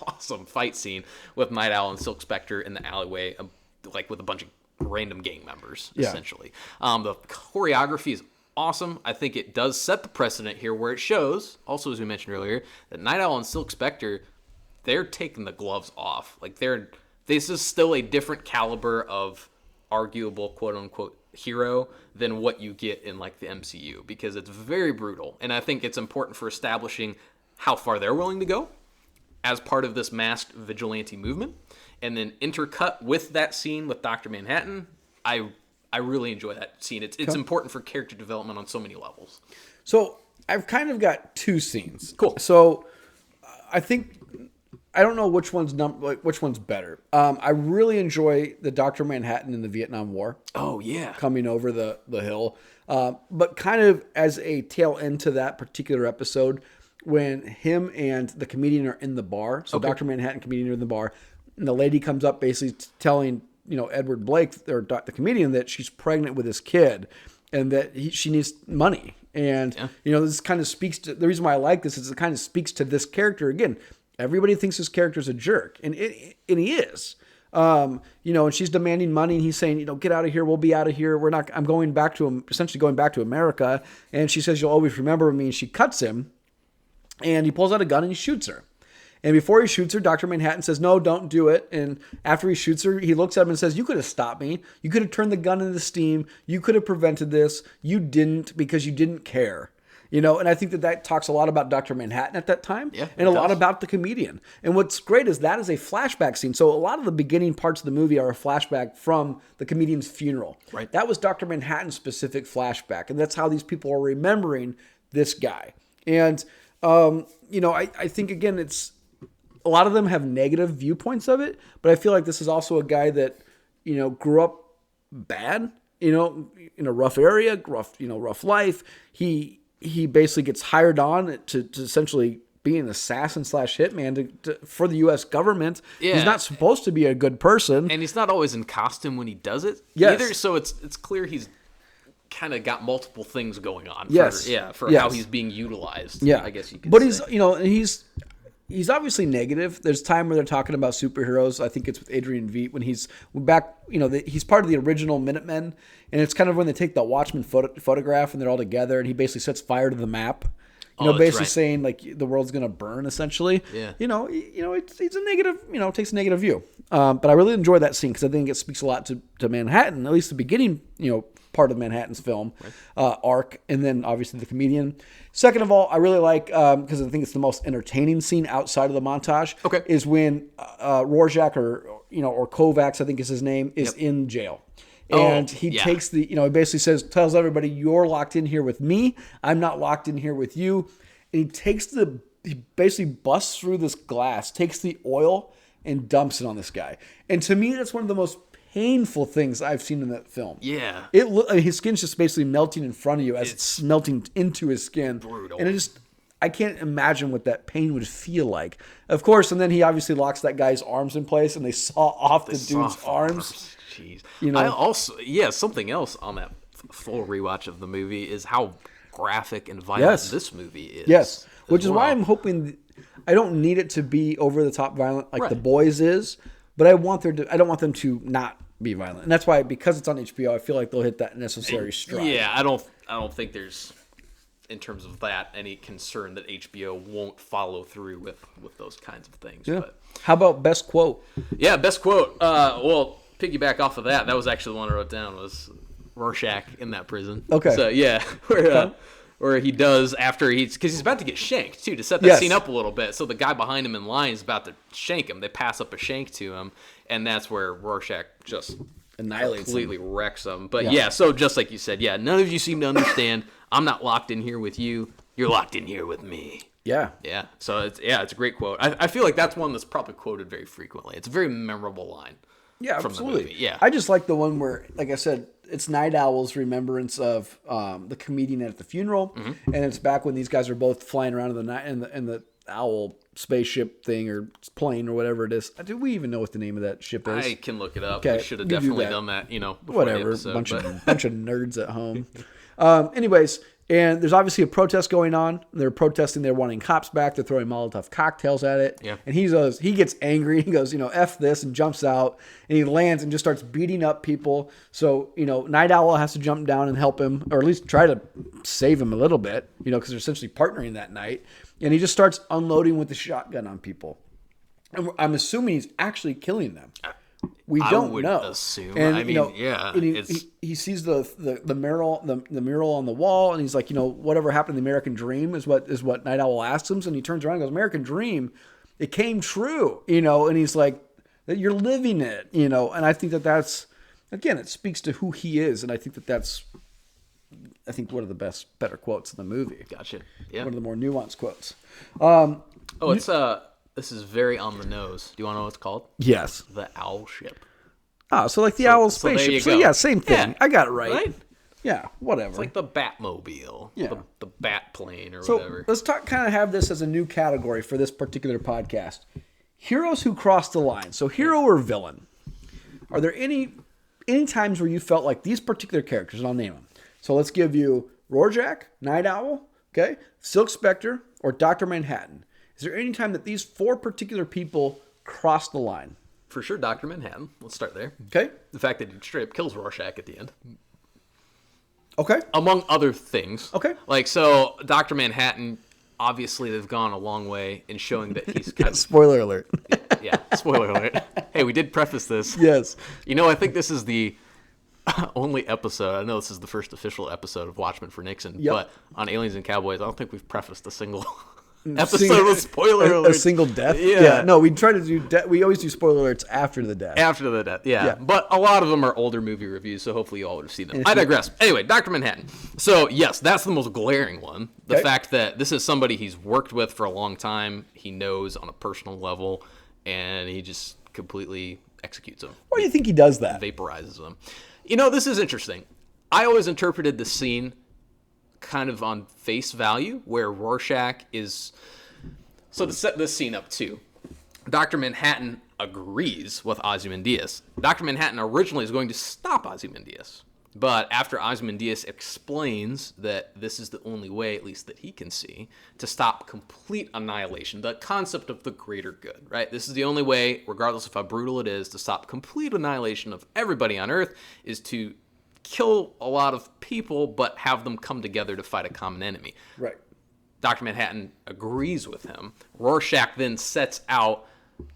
Speaker 3: awesome fight scene with Night Owl and Silk Spectre in the alleyway, like with a bunch of random gang members, essentially. The choreography is awesome. I think it does set the precedent here where it shows, also as we mentioned earlier, that Night Owl and Silk Spectre, they're taking the gloves off. Like this is still a different caliber of arguable quote-unquote hero than what you get in like the MCU, because it's very brutal, and I think it's important for establishing how far they're willing to go as part of this masked vigilante movement, and then intercut with that scene with Dr. Manhattan. I really enjoy that scene. It's important for character development on so many levels.
Speaker 2: So I've kind of got two scenes.
Speaker 3: Cool.
Speaker 2: So I don't know which one's better. I really enjoy the Dr. Manhattan in the Vietnam War.
Speaker 3: Oh yeah,
Speaker 2: coming over the hill. But kind of as a tail end to that particular episode, when him and the comedian are in the bar. So Dr. Manhattan, comedian, are in the bar, and the lady comes up basically telling Edward Blake, or the comedian, that she's pregnant with his kid, and that she needs money. And this kind of speaks to the reason why I like this is it kind of speaks to this character again. Everybody thinks this character's a jerk, and he is. And she's demanding money, and he's saying, get out of here. We'll be out of here. I'm going back to him, essentially going back to America. And she says, you'll always remember me. And she cuts him, and he pulls out a gun and he shoots her. And before he shoots her, Dr. Manhattan says, no, don't do it. And after he shoots her, he looks at him and says, you could have stopped me. You could have turned the gun into steam. You could have prevented this. You didn't, because you didn't care. And I think that talks a lot about Dr. Manhattan at that time, and a lot about the comedian. And what's great is that is a flashback scene. So a lot of the beginning parts of the movie are a flashback from the comedian's funeral. Right. That was Dr. Manhattan's specific flashback, and that's how these people are remembering this guy. And I think again, it's a lot of them have negative viewpoints of it, but I feel like this is also a guy that grew up bad, in a rough area, rough life. He basically gets hired on to essentially be an assassin / hitman for the U.S. government. Yeah. He's not supposed to be a good person.
Speaker 3: And he's not always in costume when he does it either. So it's clear he's kind of got multiple things going on for how he's being utilized.
Speaker 2: Yeah.
Speaker 3: I guess you could
Speaker 2: say. He's obviously negative. There's time where they're talking about superheroes. I think it's with Adrian Veidt when he's back. He's part of the original Minutemen, and it's kind of when they take the Watchmen photograph and they're all together, and he basically sets fire to the map. Basically saying like the world's gonna burn essentially. Yeah. It's a negative. Takes a negative view. But I really enjoy that scene because I think it speaks a lot to Manhattan, at least the beginning. Part of Manhattan's film arc, and then obviously the comedian. Second of all, I really like because I think it's the most entertaining scene outside of the montage. Is when Rorschach or Kovacs, I think is his name, is in jail, and he takes he basically tells everybody, you're locked in here with me. I'm not locked in here with you. And he basically busts through this glass, takes the oil and dumps it on this guy. And to me, that's one of the most painful things I've seen in that film.
Speaker 3: Yeah.
Speaker 2: His skin's just basically melting in front of you as it's melting into his skin.
Speaker 3: Brutal.
Speaker 2: And I can't imagine what that pain would feel like. Of course, and then he obviously locks that guy's arms in place and they saw off the dude's arms.
Speaker 3: Jeez. I also, something else on that full rewatch of the movie is how graphic and violent this movie is.
Speaker 2: Yes. Which is why I'm hoping, I don't need it to be over the top violent like The Boys is, but I don't want them to not be violent. And that's why, because it's on HBO, I feel like they'll hit that necessary stride.
Speaker 3: Yeah, I don't think there's, in terms of that, any concern that HBO won't follow through with those kinds of things. Yeah. But
Speaker 2: how about best quote?
Speaker 3: Yeah, best quote. Well, piggyback off of that, that was actually the one I wrote down, was Rorschach in that prison.
Speaker 2: Okay.
Speaker 3: So, yeah, where he does after because he's about to get shanked, too, to set that
Speaker 2: Yes.
Speaker 3: scene up a little bit. So the guy behind him in line is about to shank him. They pass up a shank to him, and that's where Rorschach just
Speaker 2: Annihilates
Speaker 3: completely wrecks him. But,
Speaker 2: Yeah.
Speaker 3: so just like you said, none of you seem to understand. I'm not locked in here with you. You're locked in here with me.
Speaker 2: Yeah.
Speaker 3: Yeah, so it's a great quote. I feel like that's one that's probably quoted very frequently. It's a very memorable line.
Speaker 2: Yeah,
Speaker 3: from
Speaker 2: absolutely.
Speaker 3: the movie. Yeah,
Speaker 2: I just like the one where, like I said, it's Night Owl's remembrance of the comedian at the funeral, and it's back when these guys are both flying around in the night in the owl spaceship thing or plane or whatever it is. Do we even know what the name of that ship is?
Speaker 3: I can look it up.
Speaker 2: Okay,
Speaker 3: I should have
Speaker 2: you do
Speaker 3: definitely
Speaker 2: that.
Speaker 3: done that. Before
Speaker 2: Whatever,
Speaker 3: the episode,
Speaker 2: bunch
Speaker 3: but-
Speaker 2: of bunch of nerds at home. Anyways, and there's obviously a protest going on. They're protesting. They're wanting cops back. They're throwing Molotov cocktails at it.
Speaker 3: Yeah.
Speaker 2: And he gets angry. He goes, F this, and jumps out. And he lands and just starts beating up people. So, Night Owl has to jump down and help him, or at least try to save him a little bit, because they're essentially partnering that night. And he just starts unloading with the shotgun on people. And I'm assuming he's actually killing them. We don't
Speaker 3: would
Speaker 2: know.
Speaker 3: assume.
Speaker 2: And,
Speaker 3: I mean, yeah,
Speaker 2: and
Speaker 3: it's-
Speaker 2: he sees the mural on the wall, and he's like, whatever happened to the American Dream is what Night Owl asks him. And he turns around and goes, American Dream, it came true, and he's like, that you're living it, And I think that's, again, it speaks to who he is, and I think that's one of the better quotes in the movie.
Speaker 3: Gotcha. Yeah.
Speaker 2: One of the more nuanced quotes.
Speaker 3: It's this is very on the nose. Do you want to know what it's called?
Speaker 2: Yes.
Speaker 3: The Owl Ship.
Speaker 2: Ah, so like the owl
Speaker 3: so there
Speaker 2: spaceship.
Speaker 3: you
Speaker 2: So
Speaker 3: go.
Speaker 2: yeah, same thing.
Speaker 3: Yeah.
Speaker 2: I got it right.
Speaker 3: Right?
Speaker 2: Yeah, whatever.
Speaker 3: It's like the Batmobile.
Speaker 2: Yeah.
Speaker 3: The Bat plane or
Speaker 2: So
Speaker 3: whatever.
Speaker 2: let's kind of have this as a new category for this particular podcast. Heroes who cross the line. So hero or villain. Are there any times where you felt like these particular characters, and I'll name them. So let's give you Rorschach, Night Owl, okay, Silk Spectre, or Dr. Manhattan. Is there any time that these four particular people cross the line?
Speaker 3: For sure, Dr. Manhattan. Let's start there.
Speaker 2: Okay.
Speaker 3: The fact that he straight up kills Rorschach at the end.
Speaker 2: Okay.
Speaker 3: Among other things.
Speaker 2: Okay.
Speaker 3: Like, so Dr. Manhattan, obviously they've gone a long way in showing that he's kind of,
Speaker 2: Spoiler alert.
Speaker 3: yeah, spoiler alert. Hey, we did preface this.
Speaker 2: Yes.
Speaker 3: I think this is the only episode, I know this is the first official episode of Watchmen for Nixon,
Speaker 2: Yep.
Speaker 3: but on Aliens and Cowboys, I don't think we've prefaced a single episode with spoiler
Speaker 2: A
Speaker 3: alerts.
Speaker 2: single death?
Speaker 3: Yeah.
Speaker 2: No, we try to do we always do spoiler alerts after the death.
Speaker 3: After the death, yeah.
Speaker 2: Yeah.
Speaker 3: But a lot of them are older movie reviews, so hopefully you all would have seen them.
Speaker 2: if
Speaker 3: I
Speaker 2: you-
Speaker 3: digress. Anyway, Dr. Manhattan. So, yes, that's the most glaring one. The
Speaker 2: Okay.
Speaker 3: fact that this is somebody he's worked with for a long time, he knows on a personal level, and he just completely executes him.
Speaker 2: Why do you think he does that?
Speaker 3: Vaporizes them. This is interesting. I always interpreted the scene kind of on face value, where Rorschach is... So to set this scene up, too, Dr. Manhattan agrees with Ozymandias. Dr. Manhattan originally is going to stop Ozymandias. But after Ozymandias explains that this is the only way, at least that he can see, to stop complete annihilation, the concept of the greater good, right? This is the only way, regardless of how brutal it is, to stop complete annihilation of everybody on Earth, is to kill a lot of people, but have them come together to fight a common enemy.
Speaker 2: Right.
Speaker 3: Dr. Manhattan agrees with him. Rorschach then sets out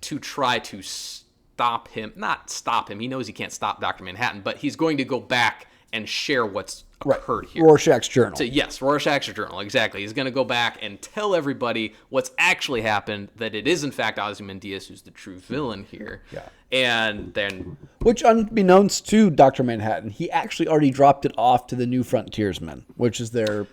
Speaker 3: to try to stop him. Not stop him. He knows he can't stop Dr. Manhattan, but he's going to go back and share what's occurred here.
Speaker 2: Rorschach's journal.
Speaker 3: So, yes, Rorschach's journal, exactly. He's going to go back and tell everybody what's actually happened, that it is, in fact, Ozymandias who's the true villain here.
Speaker 2: Yeah.
Speaker 3: And then...
Speaker 2: Which, unbeknownst to Dr. Manhattan, he actually already dropped it off to the New Frontiersmen, which is the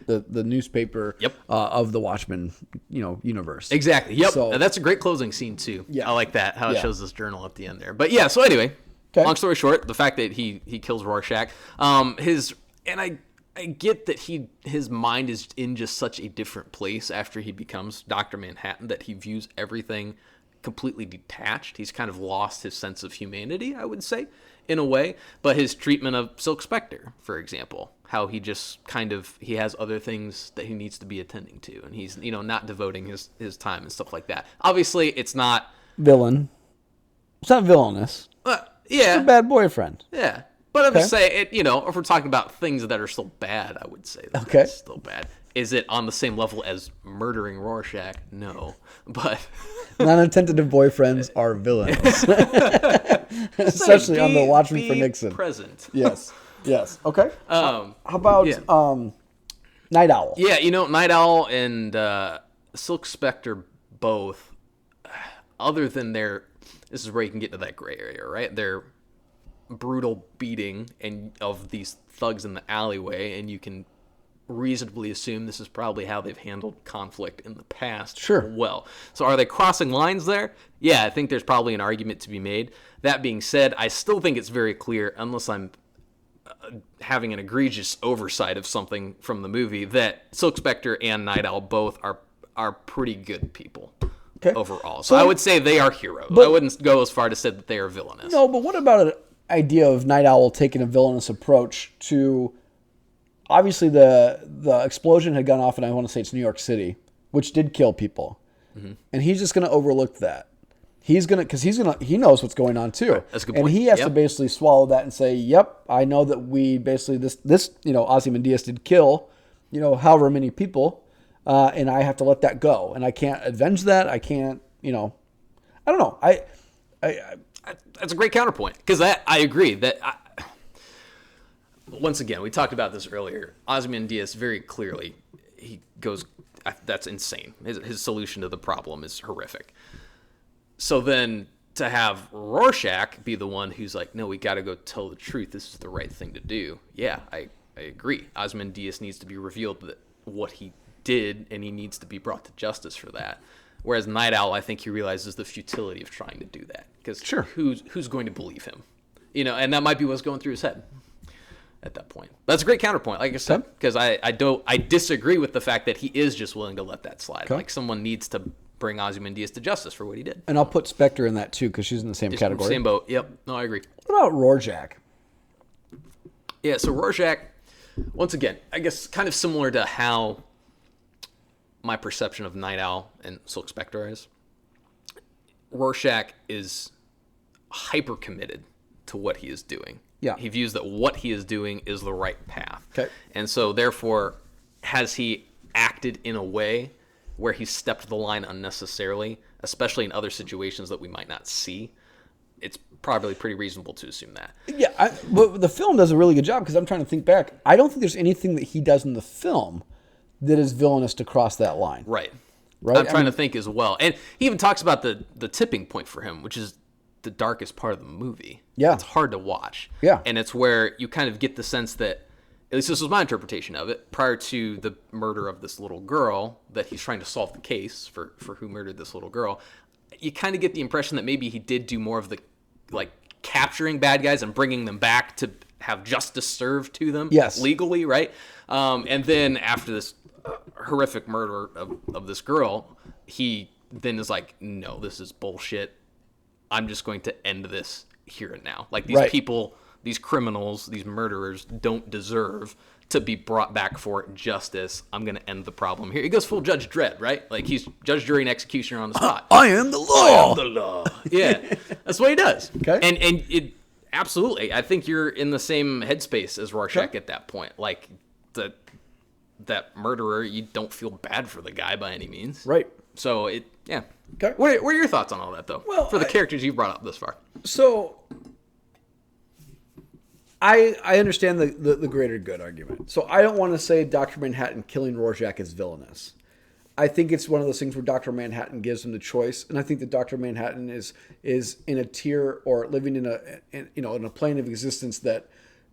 Speaker 2: newspaper
Speaker 3: Yep.
Speaker 2: Of the Watchmen, universe.
Speaker 3: Exactly. Yep.
Speaker 2: So-
Speaker 3: And that's a great closing scene, too.
Speaker 2: Yeah.
Speaker 3: I like that, how it
Speaker 2: Yeah.
Speaker 3: shows this journal at the end there. But, yeah, so anyway...
Speaker 2: Okay.
Speaker 3: Long story short, the fact that he kills Rorschach, I get that his mind is in just such a different place after he becomes Dr. Manhattan, that he views everything completely detached. He's kind of lost his sense of humanity, I would say, in a way. But his treatment of Silk Spectre, for example, how he just he has other things that he needs to be attending to, and he's not devoting his time and stuff like that. Obviously, it's not
Speaker 2: Villain. It's not villainous.
Speaker 3: yeah.
Speaker 2: It's a bad boyfriend.
Speaker 3: Yeah. But I'm just
Speaker 2: Okay.
Speaker 3: saying, if we're talking about things that are still bad, I would say that
Speaker 2: Okay.
Speaker 3: that's still bad. Is it on the same level as murdering Rorschach? No. But
Speaker 2: Non-attentive boyfriends are villains. especially on the Watchmen for
Speaker 3: Be
Speaker 2: Nixon.
Speaker 3: present.
Speaker 2: Yes. Okay. How about
Speaker 3: yeah.
Speaker 2: Night Owl?
Speaker 3: Yeah, Night Owl and Silk Spectre both, other than this is where you can get into that gray area, right? Their brutal beating of these thugs in the alleyway, and you can reasonably assume this is probably how they've handled conflict in the past.
Speaker 2: Sure.
Speaker 3: Well, so are they crossing lines there? Yeah, I think there's probably an argument to be made. That being said, I still think it's very clear, unless I'm having an egregious oversight of something from the movie, that Silk Spectre and Night Owl both are pretty good people overall. So I would say they are heroes. I wouldn't go as far to say that they are villainous.
Speaker 2: No, but what about an idea of Night Owl taking a villainous approach to... Obviously, the explosion had gone off, and I want to say it's New York City, which did kill people. Mm-hmm. And he's just going to overlook that. He knows what's going on too.
Speaker 3: That's a good point.
Speaker 2: And he has to basically swallow that and say, yep, I know that we basically, this Ozymandias did kill, however many people, and I have to let that go. And I can't avenge that. I can't, I don't know.
Speaker 3: That's a great counterpoint, because I agree that... Once again, we talked about this earlier. Ozymandias very clearly, he goes, that's insane. His solution to the problem is horrific. So then to have Rorschach be the one who's like, no, we got to go tell the truth. This is the right thing to do. Yeah, I agree. Ozymandias needs to be revealed that what he did, and he needs to be brought to justice for that. Whereas Night Owl, I think he realizes the futility of trying to do that. Because who's going to believe him? And that might be what's going through his head at that point. That's a great counterpoint, like I said, because I disagree with the fact that he is just willing to let that slide. Okay. Like, someone needs to bring Ozymandias to justice for what he did.
Speaker 2: And I'll put Spectre in that too, because she's in the same category.
Speaker 3: Same boat. Yep. No, I agree.
Speaker 2: What about Rorschach?
Speaker 3: Yeah, so Rorschach, once again, I guess kind of similar to how my perception of Night Owl and Silk Spectre is. Rorschach is hyper committed to what he is doing.
Speaker 2: Yeah.
Speaker 3: He views that what he is doing is the right path.
Speaker 2: Okay.
Speaker 3: And so therefore, has he acted in a way where he stepped the line unnecessarily, especially in other situations that we might not see? It's probably pretty reasonable to assume that.
Speaker 2: Yeah, but the film does a really good job, because I'm trying to think back. I don't think there's anything that he does in the film that is villainous to cross that line.
Speaker 3: Right. I'm trying to think as well. And he even talks about the tipping point for him, which is the darkest part of the movie.
Speaker 2: Yeah.
Speaker 3: It's hard to watch.
Speaker 2: Yeah.
Speaker 3: And it's where you kind of get the sense that, at least this was my interpretation of it, prior to the murder of this little girl, that he's trying to solve the case for who murdered this little girl. You kind of get the impression that maybe he did do more of the, like, capturing bad guys and bringing them back to have justice served to them legally, right? And then after this horrific murder of this girl, he then is like, no, this is bullshit. I'm just going to end this here and now. Like, these people, these criminals, these murderers don't deserve to be brought back for justice. I'm going to end the problem here. He goes full Judge Dredd, right? Like, he's judge, jury, and executioner on the spot.
Speaker 2: I am the law.
Speaker 3: I am the law. Yeah, that's what he does.
Speaker 2: Okay.
Speaker 3: And it absolutely, I think you're in the same headspace as Rorschach at that point. Like, that murderer, you don't feel bad for the guy by any means.
Speaker 2: Right.
Speaker 3: So yeah.
Speaker 2: Okay.
Speaker 3: What are your thoughts on all that, though?
Speaker 2: Well,
Speaker 3: for the characters you've brought up thus far.
Speaker 2: So, I understand the greater good argument. So I don't want to say Dr. Manhattan killing Rorschach is villainous. I think it's one of those things where Dr. Manhattan gives him the choice, and I think that Dr. Manhattan is in a tier, or living in a plane of existence that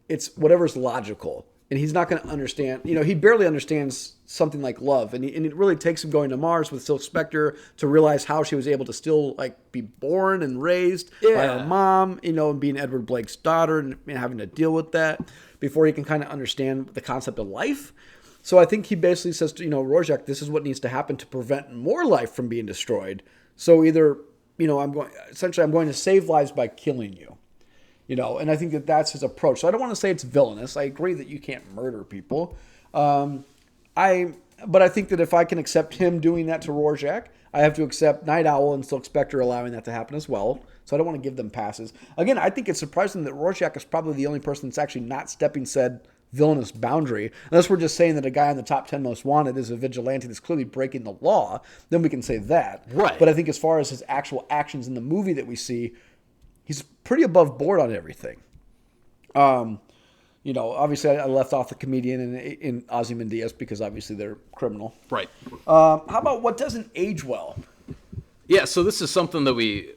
Speaker 2: it's whatever's logical. And he's not going to understand, he barely understands something like love. And it really takes him going to Mars with Silk Spectre to realize how she was able to still, like, be born and raised by her mom, and being Edward Blake's daughter, and having to deal with that before he can kind of understand the concept of life. So I think he basically says to, Rorschach, this is what needs to happen to prevent more life from being destroyed. So either, I'm going to save lives by killing you. And I think that that's his approach. So I don't want to say it's villainous. I agree that you can't murder people. But I think that if I can accept him doing that to Rorschach, I have to accept Night Owl and Silk Spectre allowing that to happen as well. So I don't want to give them passes. Again, I think it's surprising that Rorschach is probably the only person that's actually not stepping said villainous boundary. Unless we're just saying that a guy on the top 10 most wanted is a vigilante that's clearly breaking the law, then we can say that.
Speaker 3: Right.
Speaker 2: But I think as far as his actual actions in the movie that we see, he's pretty above board on everything. Obviously I left off the comedian in Ozymandias because obviously they're criminal.
Speaker 3: Right.
Speaker 2: How about what doesn't age well?
Speaker 3: Yeah, so this is something that we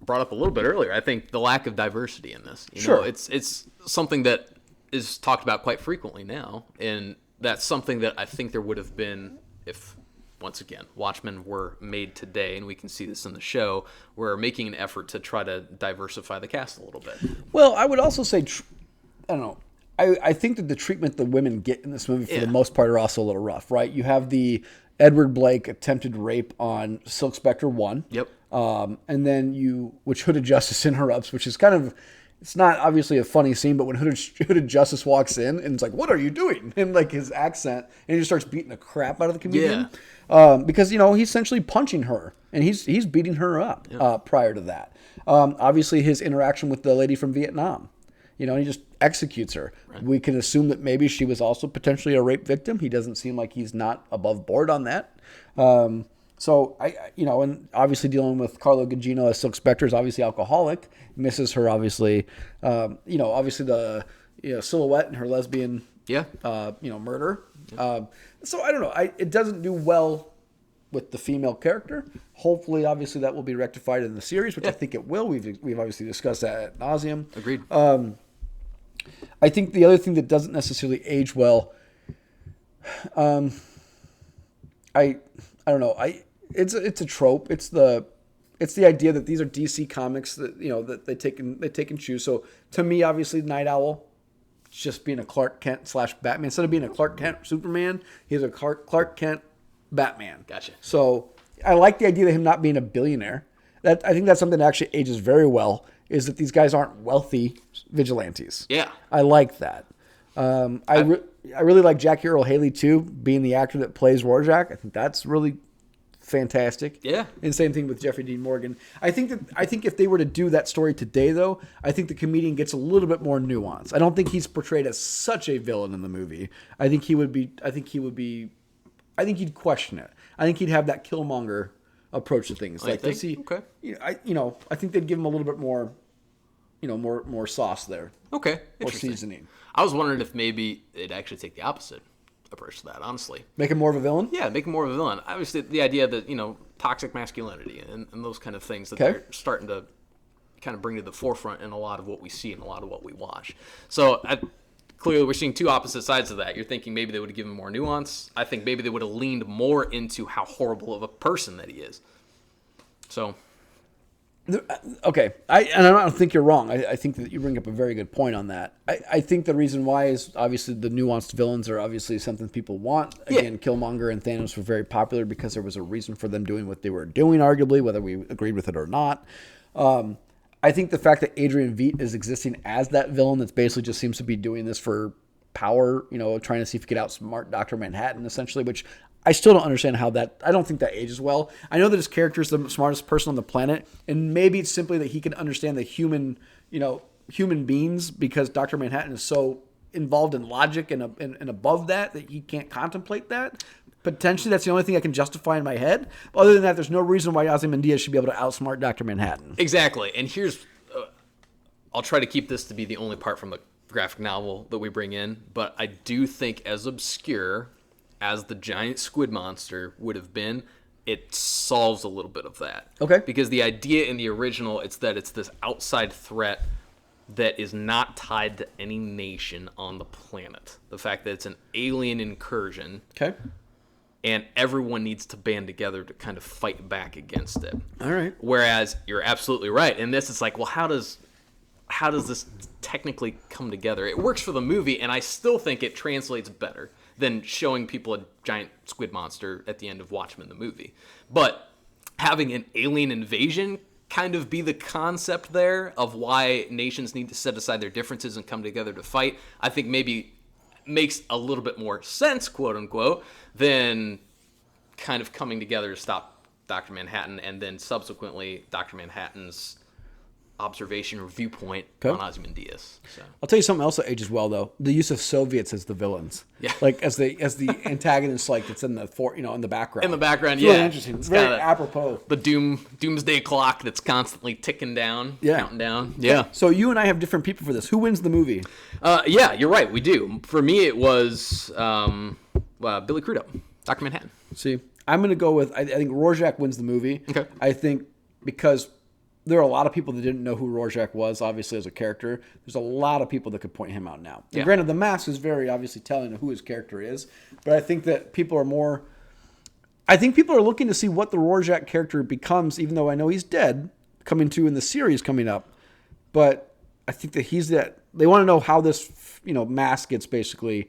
Speaker 3: brought up a little bit earlier. I think the lack of diversity in this.
Speaker 2: Sure.
Speaker 3: It's something that is talked about quite frequently now, and that's something that I think there would have been if, once again, Watchmen were made today, and we can see this in the show. We're making an effort to try to diversify the cast a little bit.
Speaker 2: Well, I would also say, I don't know. I think that the treatment the women get in this movie, for the most part, are also a little rough, right? You have the Edward Blake attempted rape on Silk Spectre 1.
Speaker 3: Yep.
Speaker 2: And then which Hooded Justice interrupts, which is kind of, it's not obviously a funny scene, but when Hooded Justice walks in and it's like, what are you doing? And like his accent, and he just starts beating the crap out of the comedian. Yeah. Because, he's essentially punching her, and he's beating her up prior to that. Obviously his interaction with the lady from Vietnam. He just executes her. Right. We can assume that maybe she was also potentially a rape victim. He doesn't seem like he's not above board on that. So and obviously dealing with Carlo Gugino as Silk Spectre is obviously alcoholic. Misses her, obviously. Obviously the silhouette and her lesbian, murder. Yeah. So I don't know. It doesn't do well with the female character. Hopefully, obviously, that will be rectified in the series, which I think it will. We've obviously discussed that ad nauseum.
Speaker 3: Agreed.
Speaker 2: I think the other thing that doesn't necessarily age well, I don't know. It's a trope. It's the idea that these are DC comics that that they take and choose. So to me, obviously, Night Owl, just being a Clark Kent / Batman. Instead of being a Clark Kent Superman, he's a Clark Kent Batman.
Speaker 3: Gotcha.
Speaker 2: So I like the idea of him not being a billionaire. I think that's something that actually ages very well. Is that these guys aren't wealthy vigilantes? Yeah, I like that. I really like Jackie Earle Haley too, being the actor that plays Rorschach. I think that's really fantastic. Yeah, and same thing with Jeffrey Dean Morgan. I think if they were to do that story today, though, I think the comedian gets a little bit more nuance. I don't think he's portrayed as such a villain in the movie. I think he'd question it. I think he'd have that Killmonger approach to things. Like, does he? Okay. I think they'd give him a little bit more, more sauce there. Okay. More seasoning.
Speaker 3: I was wondering if maybe they'd actually take the opposite approach to that. Honestly,
Speaker 2: make him more of a villain.
Speaker 3: Yeah, make him more of a villain. Obviously, the idea that toxic masculinity and those kind of things that they're starting to kind of bring to the forefront in a lot of what we see and a lot of what we watch. So clearly, we're seeing two opposite sides of that. You're thinking maybe they would have given more nuance. I think maybe they would have leaned more into how horrible of a person that he is. So,
Speaker 2: okay, I don't think you're wrong. I think that you bring up a very good point on that. I think the reason why is obviously the nuanced villains are obviously something people want. Again, Killmonger and Thanos were very popular because there was a reason for them doing what they were doing, arguably, whether we agreed with it or not. I think the fact that Adrian Veidt is existing as that villain that basically just seems to be doing this for power, trying to see if he could outsmart Dr. Manhattan, essentially, which I still don't understand how that... I don't think that ages well. I know that his character is the smartest person on the planet, and maybe it's simply that he can understand the human beings because Dr. Manhattan is so involved in logic and above that he can't contemplate that. Potentially, that's the only thing I can justify in my head. But other than that, there's no reason why Ozymandias should be able to outsmart Dr. Manhattan.
Speaker 3: Exactly. And here's... I'll try to keep this to be the only part from the graphic novel that we bring in, but I do think as obscure as the giant squid monster would have been, it solves a little bit of that. Okay. Because the idea in the original, it's this outside threat that is not tied to any nation on the planet. The fact that it's an alien incursion. Okay. And everyone needs to band together to kind of fight back against it. All right. Whereas you're absolutely right. In this, it's like, well, how does this technically come together? It works for the movie, and I still think it translates better than showing people a giant squid monster at the end of Watchmen, the movie. But having an alien invasion kind of be the concept there of why nations need to set aside their differences and come together to fight, I think maybe makes a little bit more sense, quote unquote, than kind of coming together to stop Dr. Manhattan and then subsequently Dr. Manhattan's observation or viewpoint
Speaker 2: Okay.
Speaker 3: on Ozymandias. So.
Speaker 2: I'll tell you something else that ages well though. The use of Soviets as the villains.
Speaker 3: Yeah.
Speaker 2: Like as the antagonists, like it's in the in the background.
Speaker 3: In the background,
Speaker 2: It's really
Speaker 3: yeah.
Speaker 2: interesting. It's
Speaker 3: It's
Speaker 2: very
Speaker 3: kinda
Speaker 2: apropos.
Speaker 3: The doomsday clock that's constantly ticking down,
Speaker 2: Yeah.
Speaker 3: counting down. Yeah.
Speaker 2: So you and I have different people for this. Who wins the movie?
Speaker 3: Yeah, you're right. We do. For me, it was Billy Crudup, Dr. Manhattan.
Speaker 2: See, I'm going to go with, I think Rorschach wins the movie.
Speaker 3: Okay.
Speaker 2: I think because there are a lot of people that didn't know who Rorschach was, obviously, as a character. There's a lot of people that could point him out now. And
Speaker 3: Yeah.
Speaker 2: granted, the mask is very obviously telling of who his character is, but I think that people are looking to see what the Rorschach character becomes, even though I know he's dead, coming to in the series coming up. But I think that they want to know how this, mask gets basically,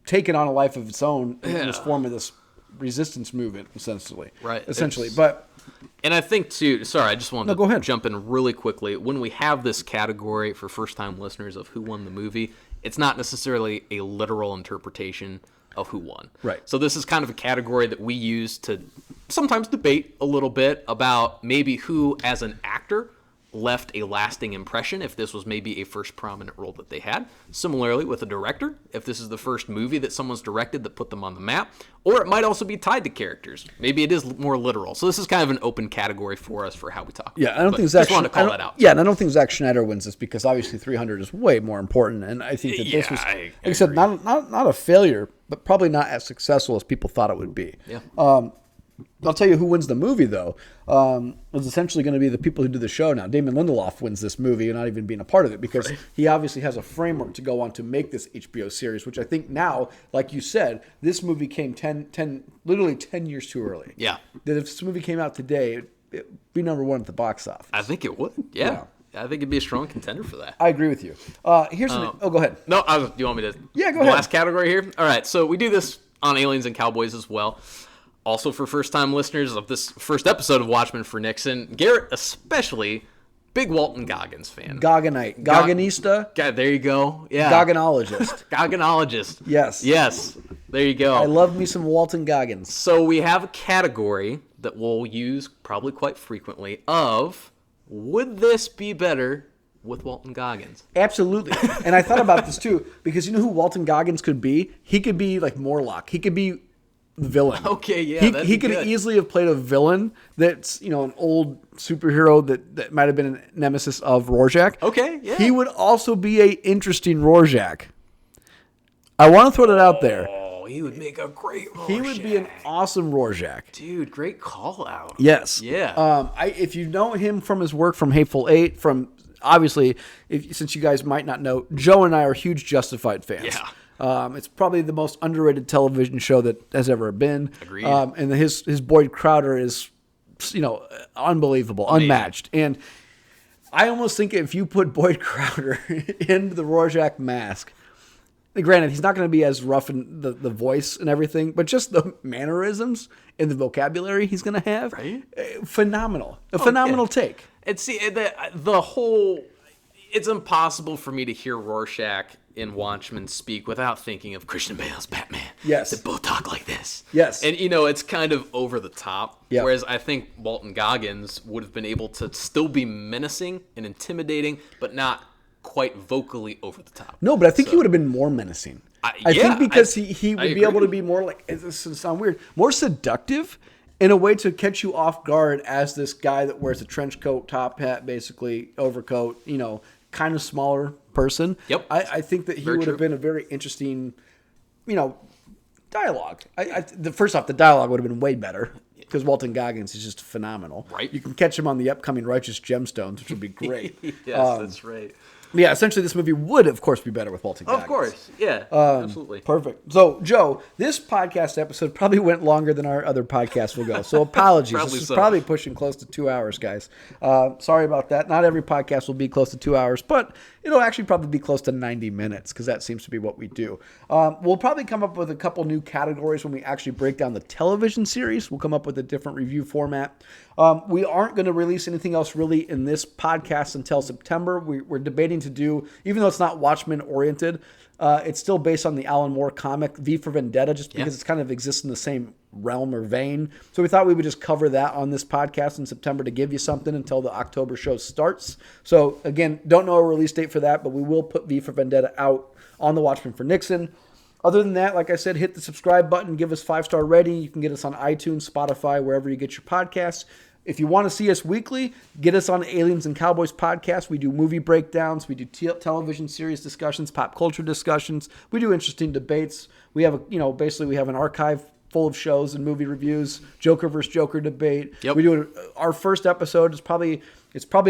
Speaker 2: taken on a life of its own in this form of this resistance movement, essentially.
Speaker 3: Right.
Speaker 2: But
Speaker 3: And I think, too, sorry, I just wanted
Speaker 2: go
Speaker 3: to
Speaker 2: ahead.
Speaker 3: jump in really quickly. When we have this category for first-time listeners of who won the movie, it's not necessarily a literal interpretation of who won.
Speaker 2: Right.
Speaker 3: So this is kind of a category that we use to sometimes debate a little bit about maybe who, as an actor, left a lasting impression, if this was maybe a first prominent role that they had. Similarly with a director, if this is the first movie that someone's directed that put them on the map, or it might also be tied to characters. Maybe it is more literal. So this is kind of an open cacategory for us for how we talk.
Speaker 2: yeah, I don't
Speaker 3: But
Speaker 2: think Zack.
Speaker 3: just wanted to call that out.
Speaker 2: Yeah, and I don't think Zack Schneider wins this because obviously 300 is way more important, and I think that this
Speaker 3: Yeah,
Speaker 2: was,
Speaker 3: I
Speaker 2: like I said, not a failure, but probably not as successful as people thought it would be.
Speaker 3: Yeah.
Speaker 2: I'll tell you who wins the movie, though. It's essentially going to be the people who do the show now. Damon Lindelof wins this movie and not even being a part of it because he obviously has a framework to go on to make this HBO series, which I think now, like you said, this movie came literally 10 years too early.
Speaker 3: Yeah.
Speaker 2: That if this movie came out today, it'd be number one at the box office.
Speaker 3: I think it would. Yeah. I think it'd be a strong contender for that.
Speaker 2: I agree with you. Go ahead.
Speaker 3: No, do you want me to?
Speaker 2: Yeah, go
Speaker 3: the
Speaker 2: ahead.
Speaker 3: Last category here? All right, so we do this on Aliens and Cowboys as well. Also for first-time listeners of this first episode of Watchmen for Nixon, Garrett especially, big Walton Goggins fan.
Speaker 2: Goggonite. Goggonista.
Speaker 3: God, there you go. Yeah.
Speaker 2: Goggonologist.
Speaker 3: Goggonologist.
Speaker 2: Yes.
Speaker 3: Yes. There you go.
Speaker 2: I love me some Walton Goggins.
Speaker 3: So we have a category that we'll use probably quite frequently of, would this be better with Walton Goggins?
Speaker 2: Absolutely. And I thought about this too, because you know who Walton Goggins could be? He could be like Morlock. He could be the villain.
Speaker 3: Okay, yeah,
Speaker 2: He,
Speaker 3: that'd
Speaker 2: he
Speaker 3: be
Speaker 2: could
Speaker 3: good.
Speaker 2: easily have played a villain that's, an old superhero that might have been a nemesis of Rorschach.
Speaker 3: Okay, yeah.
Speaker 2: He would also be a interesting Rorschach. I want to throw that out there.
Speaker 3: Oh, he would make a great Rorschach.
Speaker 2: He would be an awesome Rorschach.
Speaker 3: Dude, great call out.
Speaker 2: Yes.
Speaker 3: Yeah.
Speaker 2: If you know him from his work from Hateful Eight, obviously, since you guys might not know, Joe and I are huge Justified fans.
Speaker 3: Yeah.
Speaker 2: It's probably the most underrated television show that has ever been.
Speaker 3: Agreed.
Speaker 2: And his Boyd Crowder is, unbelievable, unmatched. And I almost think if you put Boyd Crowder in the Rorschach mask, granted, he's not going to be as rough in the voice and everything, but just the mannerisms and the vocabulary he's going to have,
Speaker 3: Right?
Speaker 2: Phenomenal. A phenomenal take.
Speaker 3: It's the whole. It's impossible for me to hear Rorschach in Watchmen speak without thinking of Christian Bale's Batman.
Speaker 2: Yes.
Speaker 3: They both talk like this.
Speaker 2: Yes.
Speaker 3: And it's kind of over the top.
Speaker 2: Yeah.
Speaker 3: Whereas I think Walton Goggins would have been able to still be menacing and intimidating, but not quite vocally over the top.
Speaker 2: No, but I think he would have been more menacing. I think because he would be able to be more like, this will sound weird, more seductive in a way to catch you off guard as this guy that wears a trench coat, top hat, basically, overcoat, kind of smaller person.
Speaker 3: Yep.
Speaker 2: I think that he
Speaker 3: Very
Speaker 2: would
Speaker 3: true.
Speaker 2: have been a very interesting, dialogue. First off, the dialogue would have been way better because Walton Goggins is just phenomenal.
Speaker 3: Right.
Speaker 2: You can catch him on the upcoming Righteous Gemstones, which would be great.
Speaker 3: Yes, that's right.
Speaker 2: Yeah, essentially this movie would, of course, be better with Walton Goggins.
Speaker 3: Of course. Yeah, absolutely.
Speaker 2: Perfect. So, Joe, this podcast episode probably went longer than our other podcasts will go. So, apologies.
Speaker 3: Probably
Speaker 2: This is
Speaker 3: so.
Speaker 2: probably pushing close to 2 hours, guys. Sorry about that. Not every podcast will be close to 2 hours, but it'll actually probably be close to 90 minutes because that seems to be what we do. We'll probably come up with a couple new categories when we actually break down the television series. We'll come up with a different review format. We aren't going to release anything else really in this podcast until September. We're debating to do, even though it's not Watchmen oriented, it's still based on the Alan Moore comic V for Vendetta, just because it's kind of exists in the same realm or vein. So we thought we would just cover that on this podcast in September to give you something until the October show starts. So again, don't know a release date for that, but we will put V for Vendetta out on the Watchmen for Nixon. Other than that, like I said, hit the subscribe button, give us 5-star rating. You can get us on iTunes, Spotify, wherever you get your podcasts. If you want to see us weekly, get us on Aliens and Cowboys podcast. We do movie breakdowns. We do television series discussions, pop culture discussions. We do interesting debates. We have basically we have an archive full of shows and movie reviews, Joker versus Joker debate.
Speaker 3: Yep.
Speaker 2: We do our first episode is probably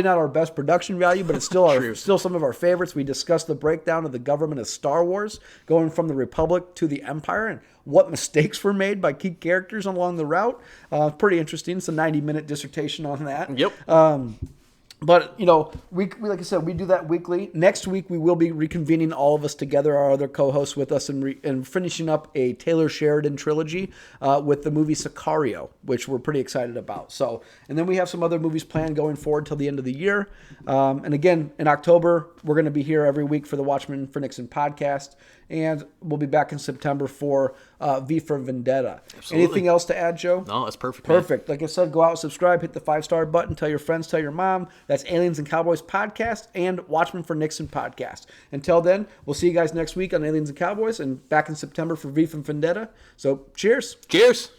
Speaker 2: not our best production value, but it's still still some of our favorites. We discuss the breakdown of the government of Star Wars, going from the Republic to the Empire, and what mistakes were made by key characters along the route. Pretty interesting. It's a 90-minute dissertation on that.
Speaker 3: Yep.
Speaker 2: But, we like I said, we do that weekly. Next week, we will be reconvening all of us together, our other co-hosts with us, and finishing up a Taylor Sheridan trilogy with the movie Sicario, which we're pretty excited about. So, and then we have some other movies planned going forward till the end of the year. And again, in October, we're going to be here every week for the Watchmen for Nixon podcast. And we'll be back in September for V for Vendetta.
Speaker 3: Absolutely.
Speaker 2: Anything else to add, Joe?
Speaker 3: No, that's perfect. Man.
Speaker 2: Perfect. Like I said, go out, subscribe, hit the 5-star button, tell your friends, tell your mom. That's Aliens and Cowboys podcast and Watchmen for Nixon podcast. Until then, we'll see you guys next week on Aliens and Cowboys and back in September for V for Vendetta. So cheers.
Speaker 3: Cheers.